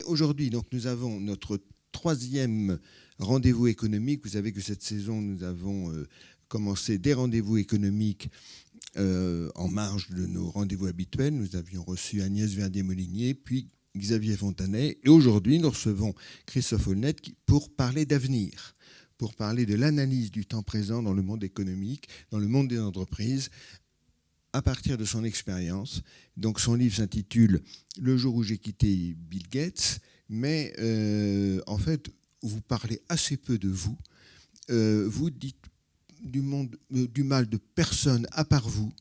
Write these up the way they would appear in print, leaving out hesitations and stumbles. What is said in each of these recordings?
aujourd'hui, donc, nous avons notre troisième rendez-vous économique. Vous savez que cette saison, nous avons commencé des rendez-vous économiques en marge de nos rendez-vous habituels. Nous avions reçu Agnès Verdier-Molinier, puis Xavier Fontanet. Et aujourd'hui, nous recevons Christophe Aulnet pour parler d'avenir, pour parler de l'analyse du temps présent dans le monde économique, dans le monde des entreprises, à partir de son expérience. Donc son livre s'intitule « Le jour où j'ai quitté Bill Gates », mais en fait, vous parlez assez peu de vous. Vous dites du mal de personne à part vous.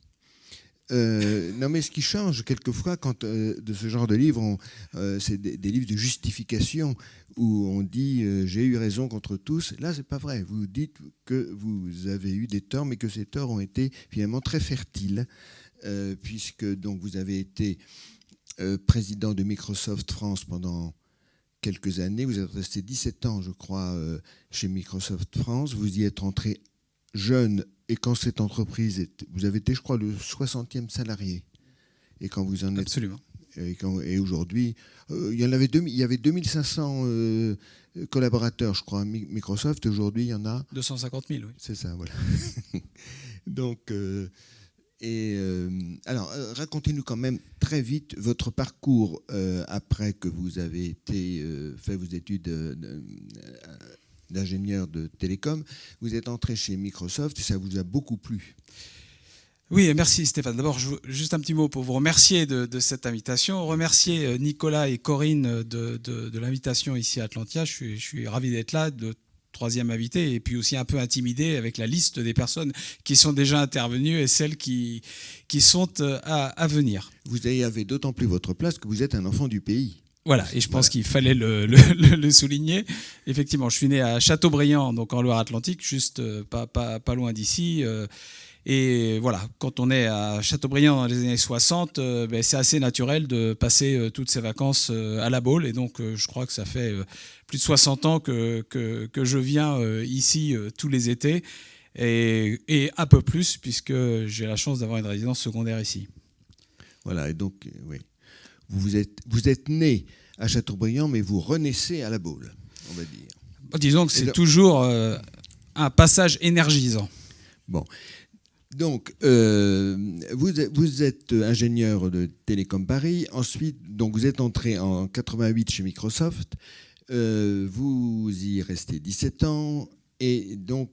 Non, mais ce qui change quelquefois de ce genre de livres, c'est des livres de justification où on dit j'ai eu raison contre tous. Là, c'est pas vrai. Vous dites que vous avez eu des torts, mais que ces torts ont été finalement très fertiles, puisque donc vous avez été président de Microsoft France pendant quelques années. Vous êtes resté 17 ans, je crois, chez Microsoft France. Vous y êtes entré jeune, et quand cette entreprise, vous avez été, je crois, le 60e salarié. Et quand vous en êtes... Absolument. Et aujourd'hui, il y avait 2500 collaborateurs, je crois, à Microsoft. Aujourd'hui, il y en a... 250 000, oui. C'est ça, voilà. Donc, alors, racontez-nous quand même très vite votre parcours après que vous avez fait vos études d'ingénieur de télécom. Vous êtes entré chez Microsoft et ça vous a beaucoup plu. Oui, merci Stéphane. D'abord, juste un petit mot pour vous remercier de cette invitation, remercier Nicolas et Corinne de l'invitation ici à Atlantia. Je suis ravi d'être là, de troisième invité, et puis aussi un peu intimidé avec la liste des personnes qui sont déjà intervenues et celles qui sont à venir. Vous avez d'autant plus votre place que vous êtes un enfant du pays. Voilà, et je pense qu'il fallait le souligner. Effectivement, je suis né à Châteaubriand, donc en Loire-Atlantique, juste pas loin d'ici. Et voilà, quand on est à Châteaubriand dans les années 60, c'est assez naturel de passer toutes ses vacances à La Baule. Et donc, je crois que ça fait plus de 60 ans que je viens ici tous les étés. Et un peu plus, puisque j'ai la chance d'avoir une résidence secondaire ici. Voilà, et donc, oui. Vous êtes né à Châteaubriand, mais vous renaissez à La Baule, on va dire. Disons que c'est toujours un passage énergisant. Bon. Donc, vous êtes ingénieur de Télécom Paris. Ensuite, donc, vous êtes entré en 88 chez Microsoft. Vous y restez 17 ans. Et donc,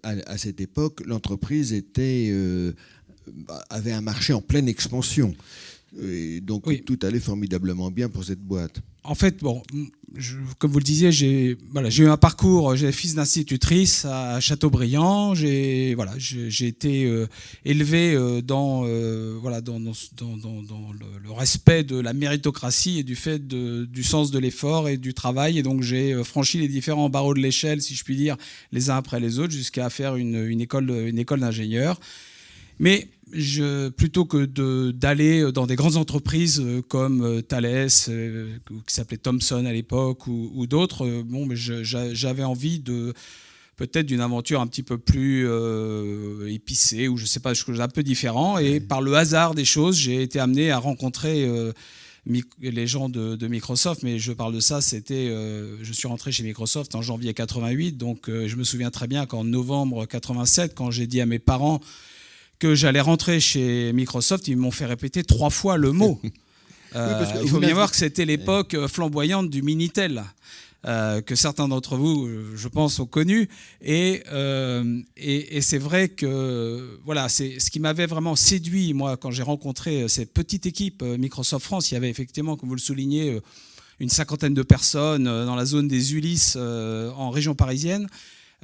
à cette époque, l'entreprise avait un marché en pleine expansion. Et donc, oui, tout allait formidablement bien pour cette boîte. En fait, bon, comme vous le disiez, j'ai eu un parcours. J'ai fils d'institutrice à Châteaubriand. J'ai été élevé dans le respect de la méritocratie et du fait du sens de l'effort et du travail. Et donc, j'ai franchi les différents barreaux de l'échelle, si je puis dire, les uns après les autres, jusqu'à faire une école d'ingénieur. Mais plutôt que d'aller dans des grandes entreprises comme Thales, qui s'appelait Thomson à l'époque, ou d'autres, j'avais envie peut-être d'une aventure un petit peu plus épicée, ou je ne sais pas, un peu différent. Et par le hasard des choses, j'ai été amené à rencontrer les gens de Microsoft. Mais je parle de ça, je suis rentré chez Microsoft en janvier 88. Donc je me souviens très bien qu'en novembre 87, quand j'ai dit à mes parents que j'allais rentrer chez Microsoft, ils m'ont fait répéter 3 fois le mot. Il faut bien voir que c'était l'époque flamboyante du Minitel, que certains d'entre vous, je pense, ont connu. Et c'est vrai que voilà, c'est ce qui m'avait vraiment séduit, moi, quand j'ai rencontré cette petite équipe Microsoft France. Il y avait effectivement, comme vous le soulignez, une 50aine de personnes dans la zone des Ulysses en région parisienne.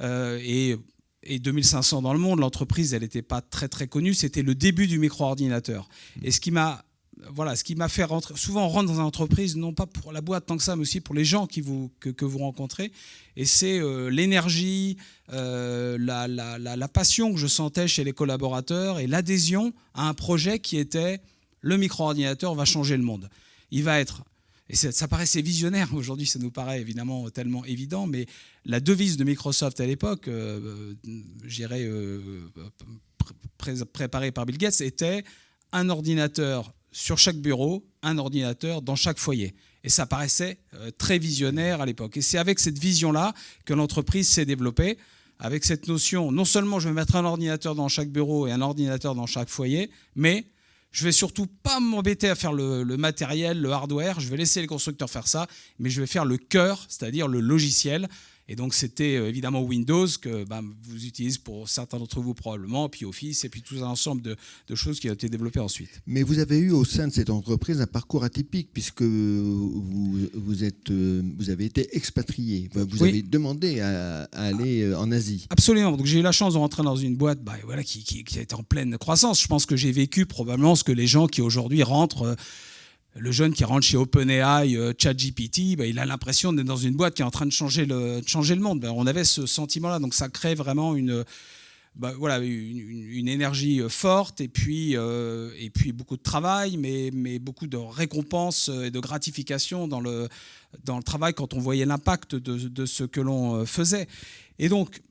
Et 2500 dans le monde. L'entreprise, elle n'était pas très très connue. C'était le début du micro-ordinateur. Et ce qui m'a fait rentrer, souvent on rentre dans une entreprise, non pas pour la boîte tant que ça, mais aussi pour les gens que vous rencontrez. Et c'est l'énergie, la passion que je sentais chez les collaborateurs et l'adhésion à un projet qui était le micro-ordinateur va changer le monde. Il va être... Et ça paraissait visionnaire. Aujourd'hui, ça nous paraît évidemment tellement évident, mais la devise de Microsoft à l'époque, préparée par Bill Gates, était un ordinateur sur chaque bureau, un ordinateur dans chaque foyer. Et ça paraissait très visionnaire à l'époque. Et c'est avec cette vision-là que l'entreprise s'est développée, avec cette notion, non seulement je vais mettre un ordinateur dans chaque bureau et un ordinateur dans chaque foyer, mais je vais surtout pas m'embêter à faire le matériel, le hardware, je vais laisser les constructeurs faire ça, mais je vais faire le cœur, c'est-à-dire le logiciel. Et donc c'était évidemment Windows que vous utilisez pour certains d'entre vous probablement, puis Office, et puis tout un ensemble de choses qui ont été développées ensuite. Mais vous avez eu au sein de cette entreprise un parcours atypique puisque vous avez été expatrié. Vous avez demandé à aller en Asie. Absolument. Donc j'ai eu la chance de rentrer dans une boîte qui était en pleine croissance. Je pense que j'ai vécu probablement ce que les gens qui aujourd'hui rentrent... Le jeune qui rentre chez OpenAI, ChatGPT, il a l'impression d'être dans une boîte qui est en train de changer le monde. On avait ce sentiment-là, donc ça crée vraiment une énergie forte et puis beaucoup de travail, mais beaucoup de récompenses et de gratification dans le travail quand on voyait l'impact de ce que l'on faisait. Et donc,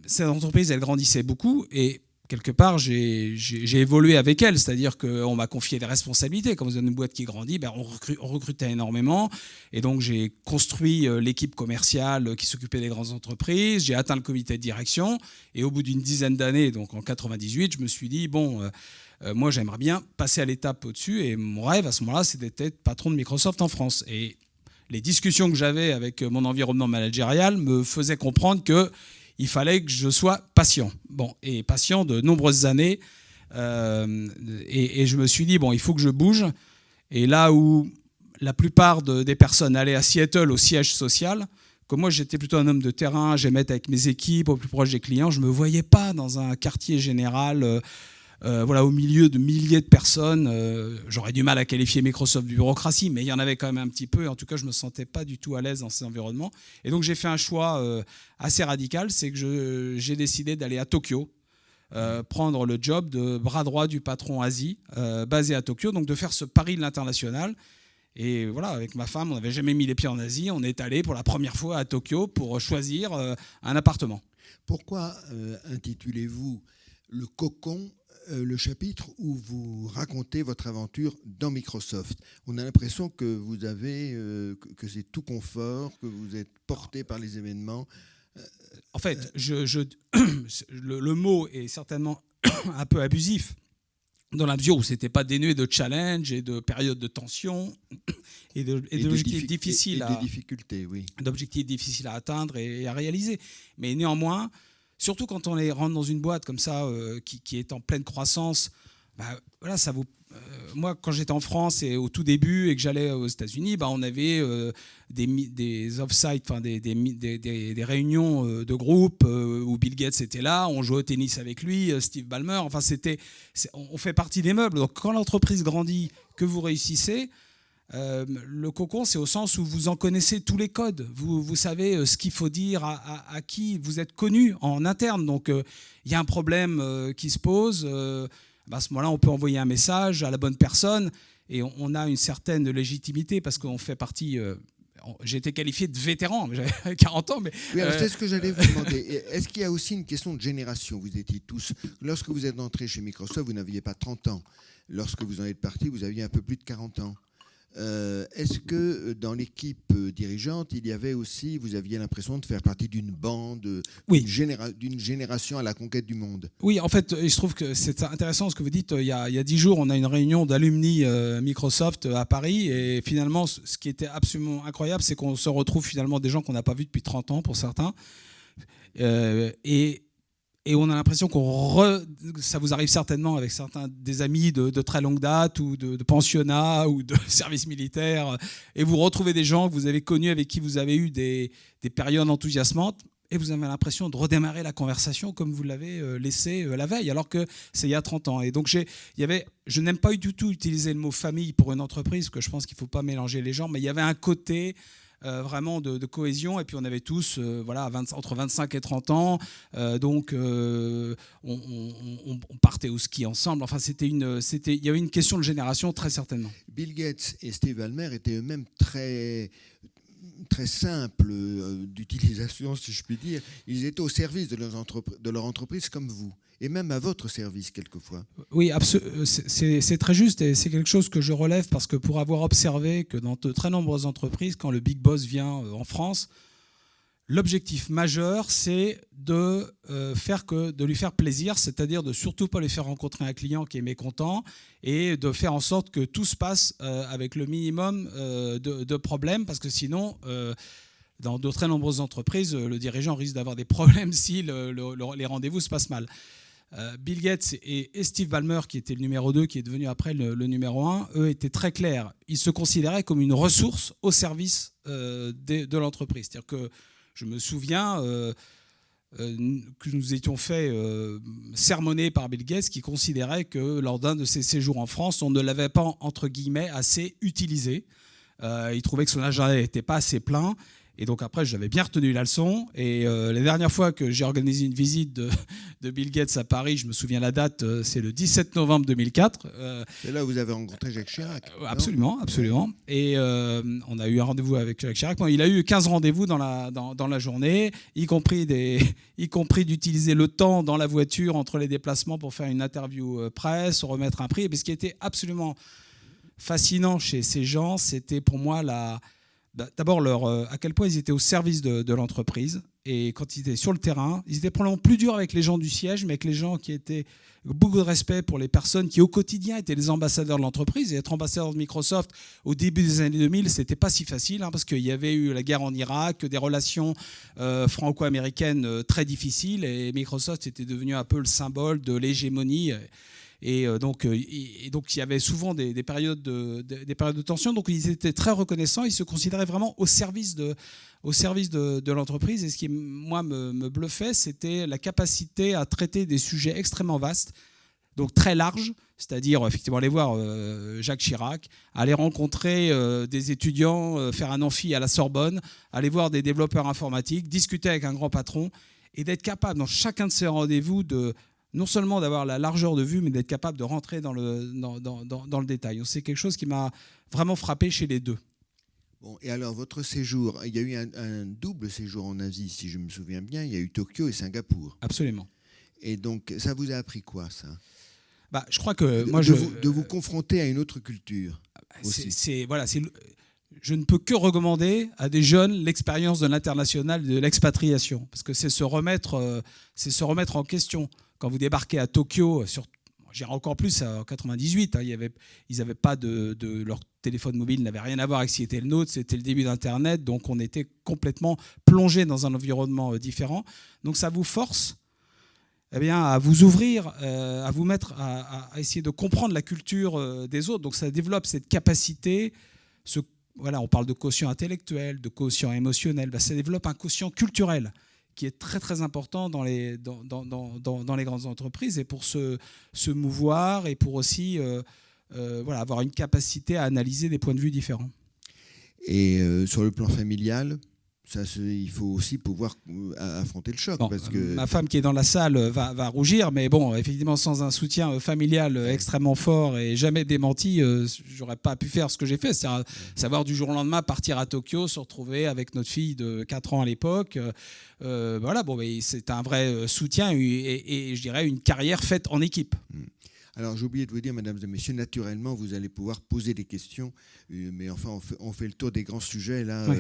cette entreprise, elle grandissait beaucoup et quelque part, j'ai évolué avec elle, c'est-à-dire qu'on m'a confié des responsabilités. Quand vous avez une boîte qui grandit, on recrutait énormément. Et donc, j'ai construit l'équipe commerciale qui s'occupait des grandes entreprises. J'ai atteint le comité de direction. Et au bout d'une dizaine d'années, donc en 98, je me suis dit, moi, j'aimerais bien passer à l'étape au-dessus. Et mon rêve, à ce moment-là, c'était d'être patron de Microsoft en France. Et les discussions que j'avais avec mon environnement managérial me faisaient comprendre qu'il fallait que je sois patient. Et patient de nombreuses années. Et je me suis dit, il faut que je bouge. Et là où la plupart des personnes allaient à Seattle au siège social, comme moi j'étais plutôt un homme de terrain, j'aimais être avec mes équipes, au plus proche des clients, je ne me voyais pas dans un quartier général, au milieu de milliers de personnes. J'aurais du mal à qualifier Microsoft de bureaucratie, mais il y en avait quand même un petit peu. En tout cas, je ne me sentais pas du tout à l'aise dans ces environnements. Et donc, j'ai fait un choix assez radical, c'est que j'ai décidé d'aller à Tokyo, prendre le job de bras droit du patron Asie, basé à Tokyo, donc de faire ce pari de l'international. Et voilà, avec ma femme, on n'avait jamais mis les pieds en Asie. On est allé pour la première fois à Tokyo pour choisir un appartement. Pourquoi intitulez-vous le cocon le chapitre où vous racontez votre aventure dans Microsoft? On a l'impression que vous avez que c'est tout confort, que vous êtes porté par les événements. En fait, le mot est certainement un peu abusif, dans la mesure où ce n'était pas dénué de challenge et de périodes de tension et d'objectifs difficiles à atteindre et à réaliser. Mais néanmoins, surtout quand on rentre dans une boîte comme ça qui est en pleine croissance, ça vous. Moi, quand j'étais en France et au tout début et que j'allais aux États-Unis, on avait des off-site, des réunions de groupe où Bill Gates était là, on jouait au tennis avec lui, Steve Ballmer. Enfin, on fait partie des meubles. Donc, quand l'entreprise grandit, que vous réussissez, le cocon, c'est au sens où vous en connaissez tous les codes. Vous savez ce qu'il faut dire à qui. Vous êtes connu en interne. Donc, il y a un problème qui se pose. À ce moment-là, on peut envoyer un message à la bonne personne et on a une certaine légitimité parce qu'on fait partie... j'ai été qualifié de vétéran, mais j'avais 40 ans. Mais, oui, c'est ce que j'allais vous demander. Est-ce qu'il y a aussi une question de génération? Vous étiez tous... Lorsque vous êtes entré chez Microsoft, vous n'aviez pas 30 ans. Lorsque vous en êtes parti, vous aviez un peu plus de 40 ans. Est-ce que dans l'équipe dirigeante, il y avait aussi, vous aviez l'impression de faire partie d'une bande, oui, d'une génération à la conquête du monde? Oui, en fait, il se trouve que c'est intéressant ce que vous dites. Il y a 10 jours, on a une réunion d'alumni Microsoft à Paris. Et finalement, ce qui était absolument incroyable, c'est qu'on se retrouve finalement des gens qu'on n'a pas vus depuis 30 ans pour certains. Et on a l'impression ça vous arrive certainement avec certains des amis de très longue date ou de pensionnat ou de service militaire, et vous retrouvez des gens que vous avez connus, avec qui vous avez eu des périodes enthousiasmantes, et vous avez l'impression de redémarrer la conversation comme vous l'avez laissé la veille, alors que c'est il y a 30 ans. Et donc je n'aime pas du tout utiliser le mot famille pour une entreprise, parce que je pense qu'il ne faut pas mélanger les gens, mais il y avait un côté... vraiment de cohésion, et puis on avait tous entre 25 et 30 ans, donc on partait au ski ensemble. Enfin, il y avait une question de génération, très certainement. Bill Gates et Steve Ballmer étaient eux-mêmes très très simple d'utilisation, si je puis dire. Ils étaient au service de leur entreprise comme vous, et même à votre service quelquefois. Oui, c'est très juste et c'est quelque chose que je relève parce que pour avoir observé que dans de très nombreuses entreprises, quand le Big Boss vient en France, l'objectif majeur, c'est de lui faire plaisir, c'est-à-dire de surtout pas lui faire rencontrer un client qui est mécontent et de faire en sorte que tout se passe avec le minimum de problèmes, parce que sinon, dans de très nombreuses entreprises, le dirigeant risque d'avoir des problèmes si les rendez-vous se passent mal. Bill Gates et Steve Ballmer, qui était le numéro 2, qui est devenu après le numéro 1, eux étaient très clairs. Ils se considéraient comme une ressource au service de l'entreprise. C'est-à-dire que je me souviens que nous étions fait sermonner par Bill Gates, qui considérait que lors d'un de ses séjours en France, on ne l'avait pas, entre guillemets, assez utilisé. Il trouvait que son agenda n'était pas assez plein. Et donc après, j'avais bien retenu la leçon. Et la dernière fois que j'ai organisé une visite de Bill Gates à Paris, je me souviens la date, c'est le 17 novembre 2004. C'est là où vous avez rencontré Jacques Chirac. Absolument, absolument. Et on a eu un rendez-vous avec Jacques Chirac. Bon, il a eu 15 rendez-vous dans la journée, y compris d'utiliser le temps dans la voiture entre les déplacements pour faire une interview presse, remettre un prix. Mais ce qui était absolument fascinant chez ces gens, c'était pour moi d'abord à quel point ils étaient au service de l'entreprise. Et quand ils étaient sur le terrain, ils étaient probablement plus durs avec les gens du siège, mais avec les gens qui étaient beaucoup de respect pour les personnes qui, au quotidien, étaient les ambassadeurs de l'entreprise. Et être ambassadeur de Microsoft au début des années 2000, c'était pas si facile, parce qu'il y avait eu la guerre en Irak, des relations franco-américaines très difficiles. Et Microsoft était devenu un peu le symbole de l'hégémonie. Et donc, il y avait souvent des périodes de tension. Donc, ils étaient très reconnaissants. Ils se considéraient vraiment au service de l'entreprise. Et ce qui, moi, me bluffait, c'était la capacité à traiter des sujets extrêmement vastes, donc très larges, c'est-à-dire effectivement aller voir Jacques Chirac, aller rencontrer des étudiants, faire un amphi à la Sorbonne, aller voir des développeurs informatiques, discuter avec un grand patron, et d'être capable, dans chacun de ces rendez-vous, non seulement d'avoir la largeur de vue, mais d'être capable de rentrer dans le détail. C'est quelque chose qui m'a vraiment frappé chez les deux. Bon, et alors, votre séjour, il y a eu un double séjour en Asie, si je me souviens bien. Il y a eu Tokyo et Singapour. Absolument. Et donc, ça vous a appris quoi, ça ? Je crois que de vous confronter à une autre culture. Je ne peux que recommander à des jeunes l'expérience de l'international, de l'expatriation, parce que c'est se remettre en question. Quand vous débarquez à Tokyo, j'irai encore plus en 98, ils n'avaient pas leur téléphone mobile n'avait rien à voir avec ce qui était le nôtre, c'était le début d'Internet, donc on était complètement plongé dans un environnement différent. Donc ça vous force à vous ouvrir, à vous mettre à essayer de comprendre la culture des autres. Donc ça développe cette capacité, on parle de quotient intellectuel, de quotient émotionnel, ça développe un quotient culturel qui est très très important dans les grandes entreprises, et pour se mouvoir et pour aussi avoir une capacité à analyser des points de vue différents. Et sur le plan familial, il faut aussi pouvoir affronter le choc. Parce que... Ma femme qui est dans la salle va rougir, mais bon, effectivement, sans un soutien familial extrêmement fort et jamais démenti, j'aurais pas pu faire ce que j'ai fait. C'est-à-dire savoir du jour au lendemain partir à Tokyo, se retrouver avec notre fille de 4 ans à l'époque. C'est un vrai soutien et je dirais une carrière faite en équipe. Alors, j'ai oublié de vous dire, mesdames et messieurs, naturellement, vous allez pouvoir poser des questions, mais enfin, on fait le tour des grands sujets là,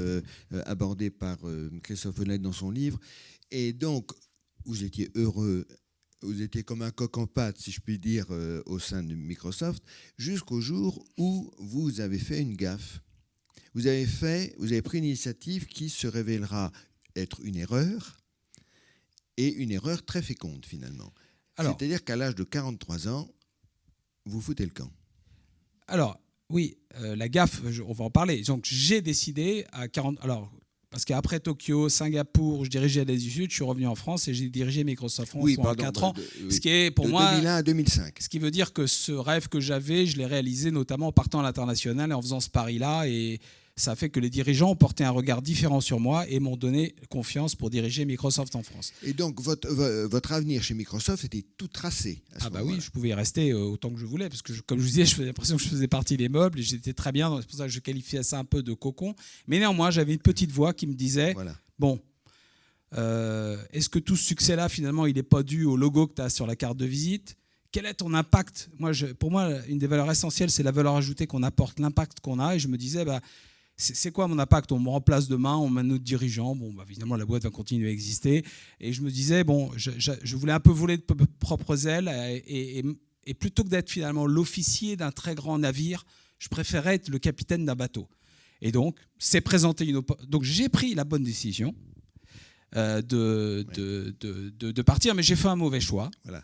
abordés par Christophe Honnête dans son livre. Et donc, vous étiez heureux, vous étiez comme un coq en pâte, si je puis dire, au sein de Microsoft, jusqu'au jour où vous avez fait une gaffe. Vous avez pris une initiative qui se révélera être une erreur, et une erreur très féconde, finalement. C'est-à-dire qu'à l'âge de 43 ans, vous foutez le camp. Alors, oui, la gaffe, on va en parler. Donc, j'ai décidé à 40... parce qu'après Tokyo, Singapour, je dirigeais l'Asie du Sud, je suis revenu en France et j'ai dirigé Microsoft France pendant 4 ans. Ce qui est pour moi... 2001 à 2005. Ce qui veut dire que ce rêve que j'avais, je l'ai réalisé notamment en partant à l'international et en faisant ce pari-là. Et ça a fait que les dirigeants ont porté un regard différent sur moi et m'ont donné confiance pour diriger Microsoft en France. Et donc, votre avenir chez Microsoft était tout tracé à ce moment-là. Oui, je pouvais y rester autant que je voulais, parce que, comme je vous disais, j'avais l'impression que je faisais partie des meubles et j'étais très bien. C'est pour ça que je qualifiais ça un peu de cocon. Mais néanmoins, j'avais une petite voix qui me disait, bon, est-ce que tout ce succès-là, finalement, il n'est pas dû au logo que tu as sur la carte de visite ? Quel est ton impact ? Pour moi, une des valeurs essentielles, c'est la valeur ajoutée qu'on apporte, l'impact qu'on a. Et je me disais, c'est quoi mon impact ? On me remplace demain, on met notre dirigeant. Évidemment, la boîte va continuer à exister. Et je me disais, je voulais un peu voler de propres ailes. Et plutôt que d'être finalement l'officier d'un très grand navire, je préférais être le capitaine d'un bateau. Et donc, donc j'ai pris la bonne décision de partir, mais j'ai fait un mauvais choix. Voilà.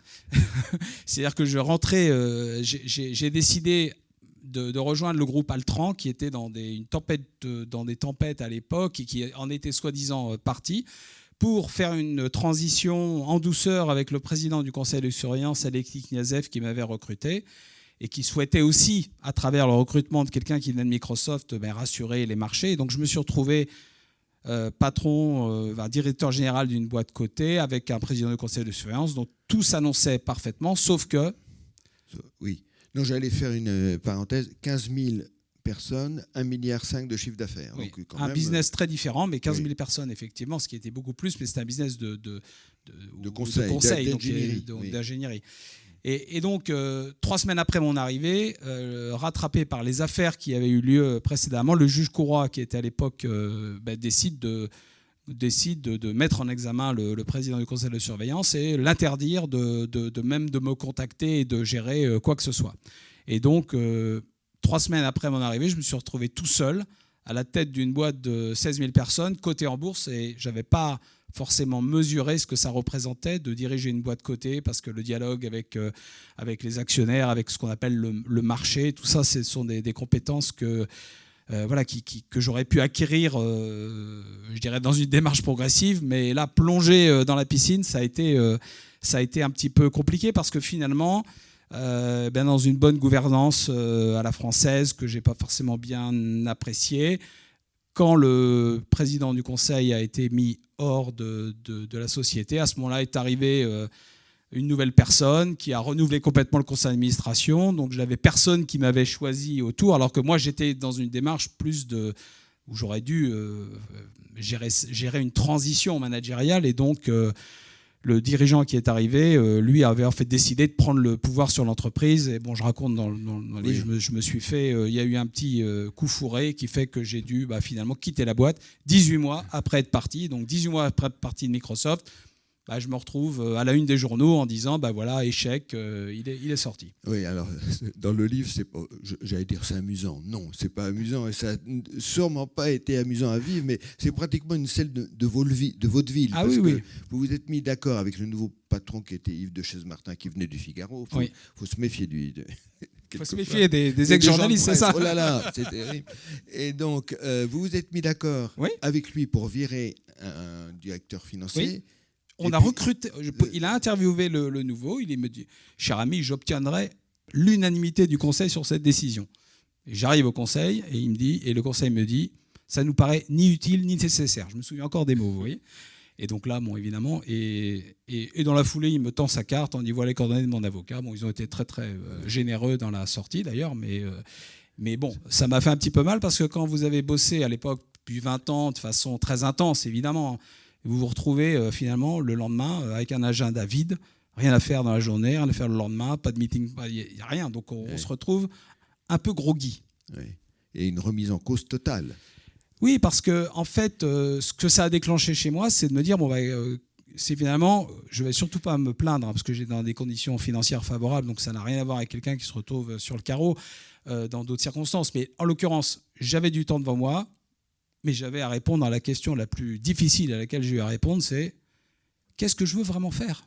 C'est-à-dire que je rentrais, j'ai décidé de rejoindre le groupe Altran, qui était dans des tempêtes à l'époque et qui en était soi-disant parti, pour faire une transition en douceur avec le président du conseil de surveillance, Alexis Kniazev, qui m'avait recruté et qui souhaitait aussi, à travers le recrutement de quelqu'un qui venait de Microsoft, rassurer les marchés. Et donc je me suis retrouvé directeur général d'une boîte cotée avec un président du conseil de surveillance, dont tout s'annonçait parfaitement, sauf que... Oui. Non, j'allais faire une parenthèse. 15 000 personnes, 1,5 milliard de chiffre d'affaires. Oui. Donc, un business très différent, mais 15 000 personnes, effectivement, ce qui était beaucoup plus, mais c'était un business de conseil, d'ingénierie. Et donc, 3 semaines après mon arrivée, rattrapé par les affaires qui avaient eu lieu précédemment, le juge Courroy, qui était à l'époque, décide de mettre en examen le président du conseil de surveillance et l'interdire même de me contacter et de gérer quoi que ce soit. Et donc, 3 semaines après mon arrivée, je me suis retrouvé tout seul à la tête d'une boîte de 16 000 personnes, cotée en bourse, et je n'avais pas forcément mesurer ce que ça représentait de diriger une boîte cotée, parce que le dialogue avec les actionnaires, avec ce qu'on appelle le marché, tout ça, ce sont des compétences que j'aurais pu acquérir, je dirais, dans une démarche progressive. Mais là, plonger dans la piscine, ça a été un petit peu compliqué, parce que finalement, dans une bonne gouvernance à la française, que je n'ai pas forcément bien appréciée, quand le président du conseil a été mis hors de la société, à ce moment-là est arrivée une nouvelle personne qui a renouvelé complètement le conseil d'administration. Donc je n'avais personne qui m'avait choisi autour, alors que moi j'étais dans une démarche où j'aurais dû gérer une transition managériale. Et donc le dirigeant qui est arrivé, lui, avait en fait décidé de prendre le pouvoir sur l'entreprise. Et je raconte dans le livre, je me suis fait... il y a eu un petit coup fourré qui fait que j'ai dû finalement quitter la boîte 18 mois après être parti. Donc 18 mois après être parti de Microsoft, je me retrouve à la une des journaux en disant, échec, il est sorti. Oui, alors, dans le livre, j'allais dire c'est amusant. Non, c'est pas amusant, et ça n'a sûrement pas été amusant à vivre, mais c'est pratiquement une scène de votre ville. Ah, parce oui, que oui. Vous vous êtes mis d'accord avec le nouveau patron qui était Yves de Chaise-Martin, qui venait du Figaro. Faut se méfier du... Il faut se méfier des ex-journalistes, c'est ça. Oh là là, c'est terrible. Et donc, vous vous êtes mis d'accord avec lui pour virer un directeur financier. Oui. On a recruté, il a interviewé le nouveau, il me dit, cher ami, j'obtiendrai l'unanimité du conseil sur cette décision. Et j'arrive au conseil et le conseil me dit, ça nous paraît ni utile ni nécessaire. Je me souviens encore des mots, vous voyez. Et donc là, évidemment, et dans la foulée, il me tend sa carte, on dit voilà les coordonnées de mon avocat. Ils ont été très très généreux dans la sortie d'ailleurs, mais bon, ça m'a fait un petit peu mal, parce que quand vous avez bossé à l'époque depuis 20 ans de façon très intense, évidemment, vous vous retrouvez finalement le lendemain avec un agenda vide, rien à faire dans la journée, rien à faire le lendemain, pas de meeting, il n'y a rien. Donc on se retrouve un peu groggy. Oui. Et une remise en cause totale. Oui, parce que en fait, ce que ça a déclenché chez moi, c'est de me dire, c'est finalement, je ne vais surtout pas me plaindre, parce que j'ai dans des conditions financières favorables, donc ça n'a rien à voir avec quelqu'un qui se retrouve sur le carreau dans d'autres circonstances. Mais en l'occurrence, j'avais du temps devant moi, mais j'avais à répondre à la question la plus difficile à laquelle j'ai eu à répondre, c'est qu'est-ce que je veux vraiment faire ?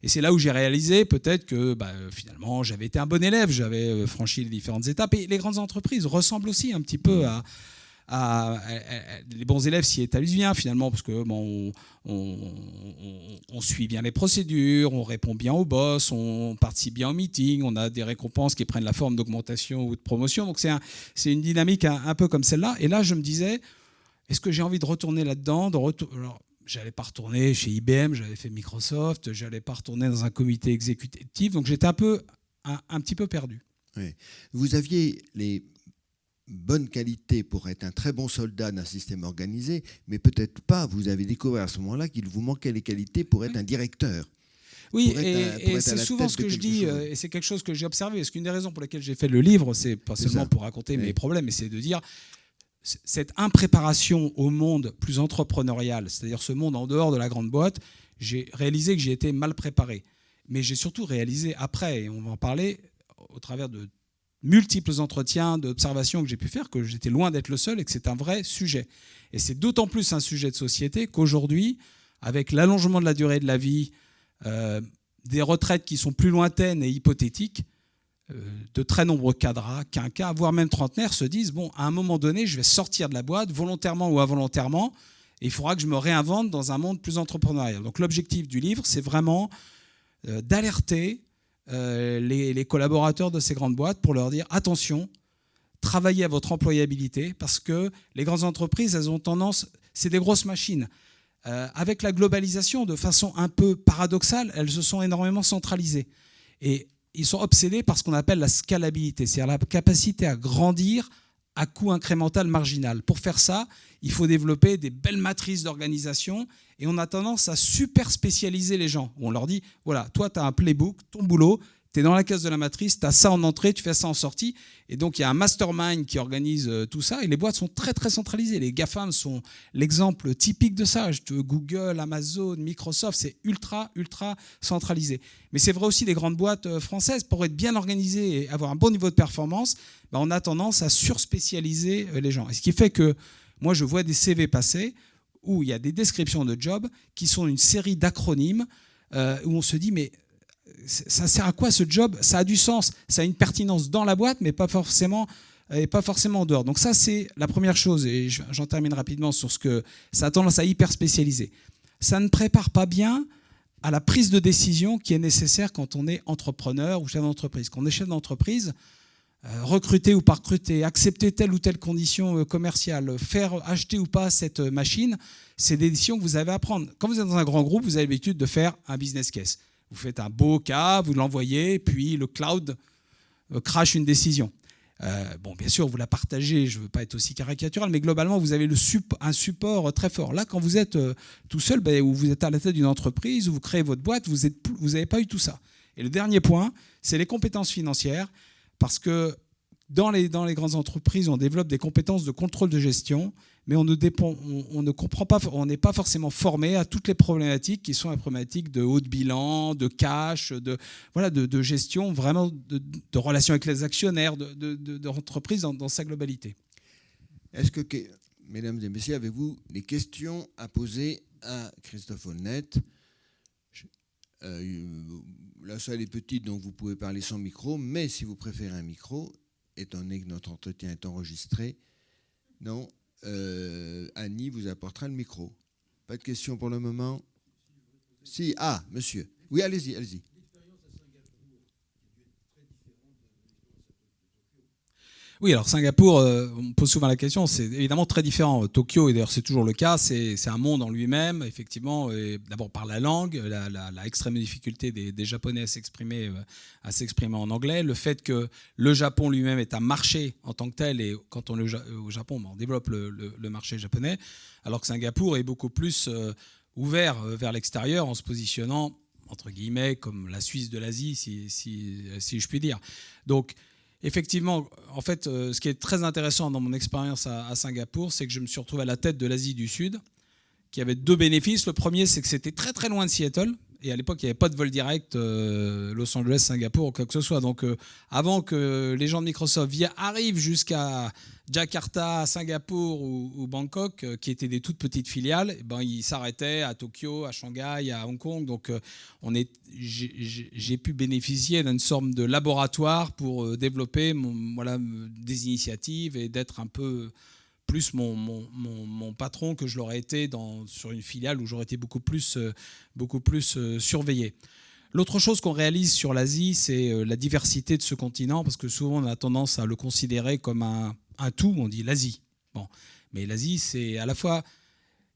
Et c'est là où j'ai réalisé peut-être que finalement j'avais été un bon élève, j'avais franchi les différentes étapes. Et les grandes entreprises ressemblent aussi un petit peu les bons élèves s'y établissent bien finalement, parce que on suit bien les procédures, on répond bien au boss, on participe bien au meeting, on a des récompenses qui prennent la forme d'augmentation ou de promotion. Donc c'est une dynamique un peu comme celle-là. Et là, je me disais, est-ce que j'ai envie de retourner là-dedans, Alors, j'allais pas retourner chez IBM, j'avais fait Microsoft, j'allais pas retourner dans un comité exécutif, donc j'étais un petit peu perdu. Oui. Vous aviez les bonnes qualités pour être un très bon soldat d'un système organisé, mais peut-être pas. Vous avez découvert à ce moment-là qu'il vous manquait les qualités pour être un directeur. Oui, et c'est souvent ce que je dis, et c'est quelque chose que j'ai observé. Parce qu'une des raisons pour lesquelles j'ai fait le livre, c'est pas seulement pour raconter mes problèmes, mais c'est de dire cette impréparation au monde plus entrepreneurial, c'est-à-dire ce monde en dehors de la grande boîte, j'ai réalisé que j'y étais mal préparé. Mais j'ai surtout réalisé après, et on va en parler, au travers de multiples entretiens, d'observations que j'ai pu faire, que j'étais loin d'être le seul et que c'est un vrai sujet. Et c'est d'autant plus un sujet de société qu'aujourd'hui, avec l'allongement de la durée de la vie, des retraites qui sont plus lointaines et hypothétiques, de très nombreux cadres, quinquas, voire même trentenaires se disent, bon, à un moment donné, je vais sortir de la boîte, volontairement ou involontairement, et il faudra que je me réinvente dans un monde plus entrepreneurial. Donc l'objectif du livre, c'est vraiment d'alerter les collaborateurs de ces grandes boîtes pour leur dire attention, travaillez à votre employabilité, parce que les grandes entreprises, elles ont tendance, c'est des grosses machines. Avec la globalisation, de façon un peu paradoxale, elles se sont énormément centralisées. Et ils sont obsédés par ce qu'on appelle la scalabilité, c'est-à-dire la capacité à grandir à coût incrémental marginal. Pour faire ça, il faut développer des belles matrices d'organisation et on a tendance à super spécialiser les gens. On leur dit, voilà, toi, tu as un playbook, ton boulot, tu es dans la case de la matrice, tu as ça en entrée, tu fais ça en sortie. Et donc, il y a un mastermind qui organise tout ça et les boîtes sont très, très centralisées. Les GAFAM sont l'exemple typique de ça. Google, Amazon, Microsoft, c'est ultra, ultra centralisé. Mais c'est vrai aussi des grandes boîtes françaises. Pour être bien organisées et avoir un bon niveau de performance, on a tendance à surspécialiser les gens. Et ce qui fait que moi, je vois des CV passer où il y a des descriptions de jobs qui sont une série d'acronymes où on se dit, mais ça sert à quoi ce job? Ça a du sens, ça a une pertinence dans la boîte, mais pas forcément en dehors. Donc ça, c'est la première chose, et j'en termine rapidement sur ce que ça a tendance à hyper spécialiser. Ça ne prépare pas bien à la prise de décision qui est nécessaire quand on est entrepreneur ou chef d'entreprise. Quand on est chef d'entreprise, recruter ou pas recruter, accepter telle ou telle condition commerciale, faire acheter ou pas cette machine, c'est des décisions que vous avez à prendre. Quand vous êtes dans un grand groupe, vous avez l'habitude de faire un business case. Vous faites un beau cas, vous l'envoyez, puis le cloud crache une décision. Bien sûr, vous la partagez, je ne veux pas être aussi caricatural, mais globalement, vous avez un support très fort. Là, quand vous êtes tout seul, ou vous êtes à la tête d'une entreprise, ou vous créez votre boîte, vous n'avez pas eu tout ça. Et le dernier point, c'est les compétences financières, parce que dans les grandes entreprises, on développe des compétences de contrôle de gestion, mais on ne comprend pas, on n'est pas forcément formé à toutes les problématiques qui sont les problématiques de haut de bilan, de cash, de gestion, vraiment de relations avec les actionnaires, de l'entreprise dans sa globalité. Est-ce que, mesdames et messieurs, avez-vous des questions à poser à Christophe Aulnet? La salle est petite, donc vous pouvez parler sans micro, mais si vous préférez un micro, étant donné que notre entretien est enregistré, non, Annie vous apportera le micro. Pas de questions pour le moment? Si, monsieur. Oui, allez-y, allez-y. Oui, alors Singapour, on me pose souvent la question, c'est évidemment très différent. Tokyo, et d'ailleurs c'est toujours le cas, c'est un monde en lui-même, effectivement, d'abord par la langue, la extrême difficulté des Japonais à s'exprimer en anglais, le fait que le Japon lui-même est un marché en tant que tel, et quand on est au Japon, on développe le marché japonais, alors que Singapour est beaucoup plus ouvert vers l'extérieur en se positionnant, entre guillemets, comme la Suisse de l'Asie, si je puis dire. Donc, effectivement, en fait, ce qui est très intéressant dans mon expérience à Singapour, c'est que je me suis retrouvé à la tête de l'Asie du Sud, qui avait deux bénéfices. Le premier, c'est que c'était très très loin de Seattle. Et à l'époque, il n'y avait pas de vol direct Los Angeles, Singapour ou quoi que ce soit. Donc, avant que les gens de Microsoft arrivent jusqu'à Jakarta, Singapour ou Bangkok, qui étaient des toutes petites filiales, ils s'arrêtaient à Tokyo, à Shanghai, à Hong Kong. Donc, j'ai pu bénéficier d'une sorte de laboratoire pour développer des initiatives et d'être un peu plus mon patron que je l'aurais été sur une filiale où j'aurais été beaucoup plus surveillé. L'autre chose qu'on réalise sur l'Asie, c'est la diversité de ce continent, parce que souvent on a tendance à le considérer comme un tout, on dit l'Asie. Bon. Mais l'Asie, c'est à la fois,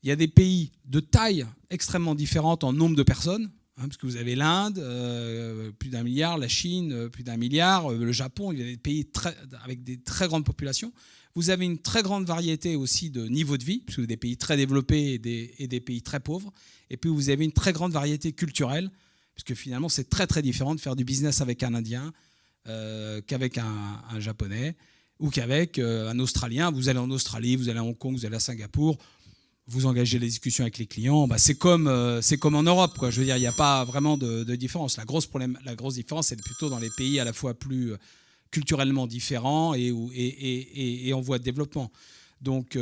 il y a des pays de taille extrêmement différente en nombre de personnes, parce que vous avez l'Inde, plus d'1 milliard, la Chine, plus d'1 milliard, le Japon, il y a des pays avec des très grandes populations. Vous avez une très grande variété aussi de niveau de vie, parce que vous avez des pays très développés et des pays très pauvres. Et puis vous avez une très grande variété culturelle, parce que finalement c'est très très différent de faire du business avec un Indien qu'avec un Japonais ou qu'avec un Australien. Vous allez en Australie, vous allez à Hong Kong, vous allez à Singapour, vous engagez les discussions avec les clients. C'est comme en Europe, quoi. Je veux dire, il n'y a pas vraiment de différence. La grosse différence, c'est plutôt dans les pays à la fois plus culturellement différents et en voie de développement. Donc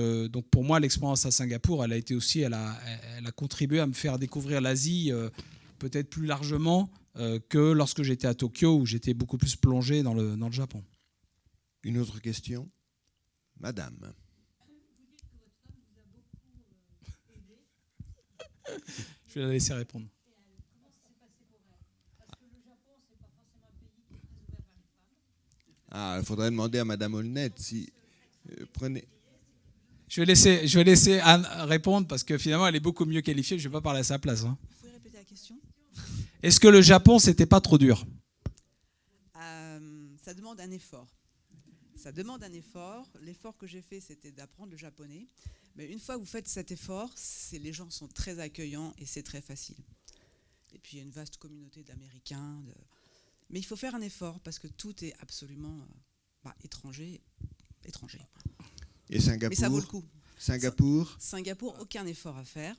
pour moi, l'expérience à Singapour, elle a contribué à me faire découvrir l'Asie peut-être plus largement que lorsque j'étais à Tokyo, où j'étais beaucoup plus plongé dans le Japon. Une autre question, Madame. Vous dites que votre femme vous a beaucoup aidé. Je vais la laisser répondre. Comment ça s'est passé pour elle? Parce que le Japon, c'est pas forcément un pays qui est très ouvert vers les femmes. Ah, il faudrait demander à Madame Olnet si prenez. Je vais laisser Anne répondre parce que finalement elle est beaucoup mieux qualifiée. Je ne vais pas parler à sa place. Vous pouvez répéter la question? Est-ce que le Japon, c'était pas trop dur? Ça demande un effort. Ça demande un effort. L'effort que j'ai fait, c'était d'apprendre le japonais. Mais une fois que vous faites cet effort, les gens sont très accueillants et c'est très facile. Et puis il y a une vaste communauté d'Américains. Mais il faut faire un effort parce que tout est absolument étranger. Et Singapour? Mais ça vaut le coup. Singapour, aucun effort à faire.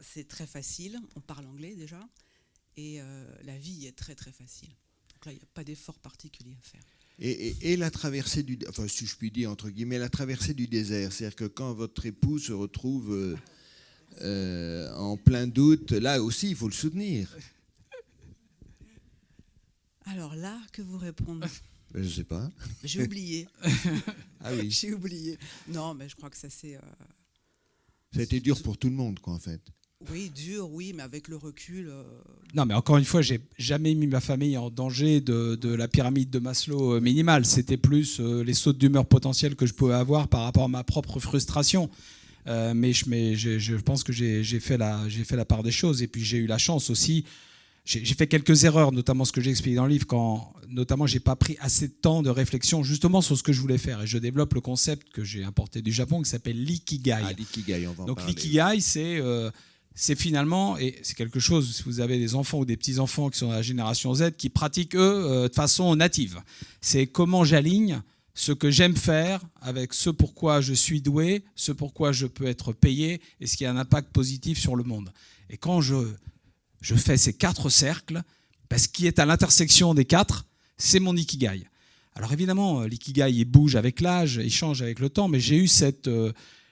C'est très facile. On parle anglais déjà. Et la vie est très très facile. Donc là, il n'y a pas d'effort particulier à faire. Et la traversée enfin si je puis dire entre guillemets, la traversée du désert, c'est-à-dire que quand votre époux se retrouve en plein doute, là aussi il faut le soutenir. Alors là, que vous répondre? Je ne sais pas. J'ai oublié. Ah oui. J'ai oublié. Non, mais je crois que ça c'est... Ça a été dur pour tout le monde, quoi, en fait. Oui, dur, oui, mais avec le recul... Non, mais encore une fois, j'ai jamais mis ma famille en danger de la pyramide de Maslow minimale. C'était plus les sautes d'humeur potentielles que je pouvais avoir par rapport à ma propre frustration. Mais je pense que j'ai fait la part des choses. Et puis j'ai eu la chance aussi. J'ai fait quelques erreurs, notamment ce que j'ai expliqué dans le livre, quand notamment j'ai pas pris assez de temps de réflexion justement sur ce que je voulais faire. Et je développe le concept que j'ai importé du Japon qui s'appelle l'ikigai. Ah, l'ikigai, on va en Donc parler. l'ikigai, c'est finalement, et c'est quelque chose, si vous avez des enfants ou des petits-enfants qui sont de la génération Z, qui pratiquent eux de façon native. C'est comment j'aligne ce que j'aime faire avec ce pourquoi je suis doué, ce pourquoi je peux être payé et ce qui a un impact positif sur le monde. Et quand je fais ces 4 cercles, ce qui est à l'intersection des 4, c'est mon ikigai. Alors évidemment, l'ikigai, il bouge avec l'âge, il change avec le temps, mais j'ai eu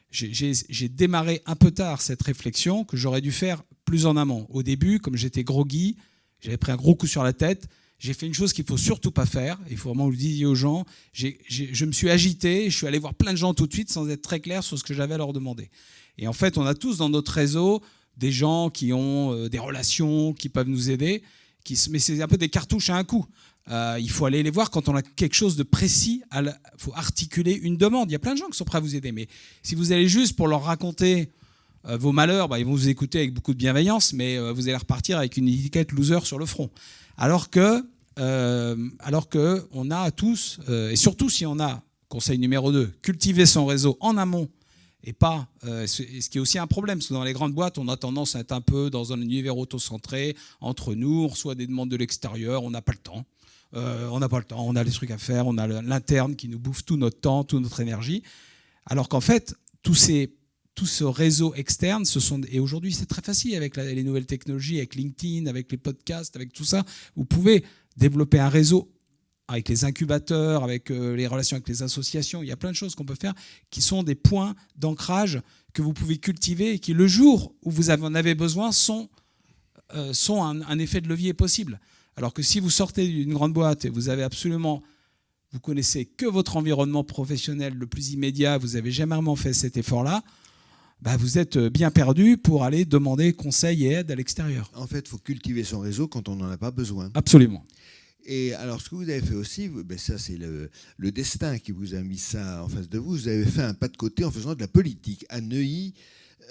j'ai démarré un peu tard cette réflexion que j'aurais dû faire plus en amont. Au début, comme j'étais groggy, j'avais pris un gros coup sur la tête, j'ai fait une chose qu'il ne faut surtout pas faire, il faut vraiment le dire aux gens, je me suis agité, je suis allé voir plein de gens tout de suite sans être très clair sur ce que j'avais à leur demander. Et en fait, on a tous dans notre réseau des gens qui ont des relations, qui peuvent nous aider, mais c'est un peu des cartouches à un coup. Il faut aller les voir quand on a quelque chose de précis. Il faut articuler une demande. Il y a plein de gens qui sont prêts à vous aider. Mais si vous allez juste pour leur raconter vos malheurs, ils vont vous écouter avec beaucoup de bienveillance, mais vous allez repartir avec une étiquette loser sur le front. Alors que on a tous, et surtout si on a, conseil numéro 2, cultiver son réseau en amont, et pas, ce qui est aussi un problème, parce que dans les grandes boîtes, on a tendance à être un peu dans un univers auto-centré, entre nous, on reçoit des demandes de l'extérieur, on n'a pas le temps. On a des trucs à faire, on a l'interne qui nous bouffe tout notre temps, toute notre énergie. Alors qu'en fait, tout ce réseau externe, et aujourd'hui c'est très facile avec les nouvelles technologies, avec LinkedIn, avec les podcasts, avec tout ça, vous pouvez développer un réseau avec les incubateurs, avec les relations avec les associations. Il y a plein de choses qu'on peut faire qui sont des points d'ancrage que vous pouvez cultiver et qui, le jour où vous en avez besoin, sont un effet de levier possible. Alors que si vous sortez d'une grande boîte et vous avez absolument vous connaissez que votre environnement professionnel le plus immédiat, vous n'avez jamais vraiment fait cet effort-là, vous êtes bien perdu pour aller demander conseil et aide à l'extérieur. En fait, il faut cultiver son réseau quand on n'en a pas besoin. Absolument. Et alors, ce que vous avez fait aussi, ça c'est le destin qui vous a mis ça en face de vous. Vous avez fait un pas de côté en faisant de la politique. À Neuilly,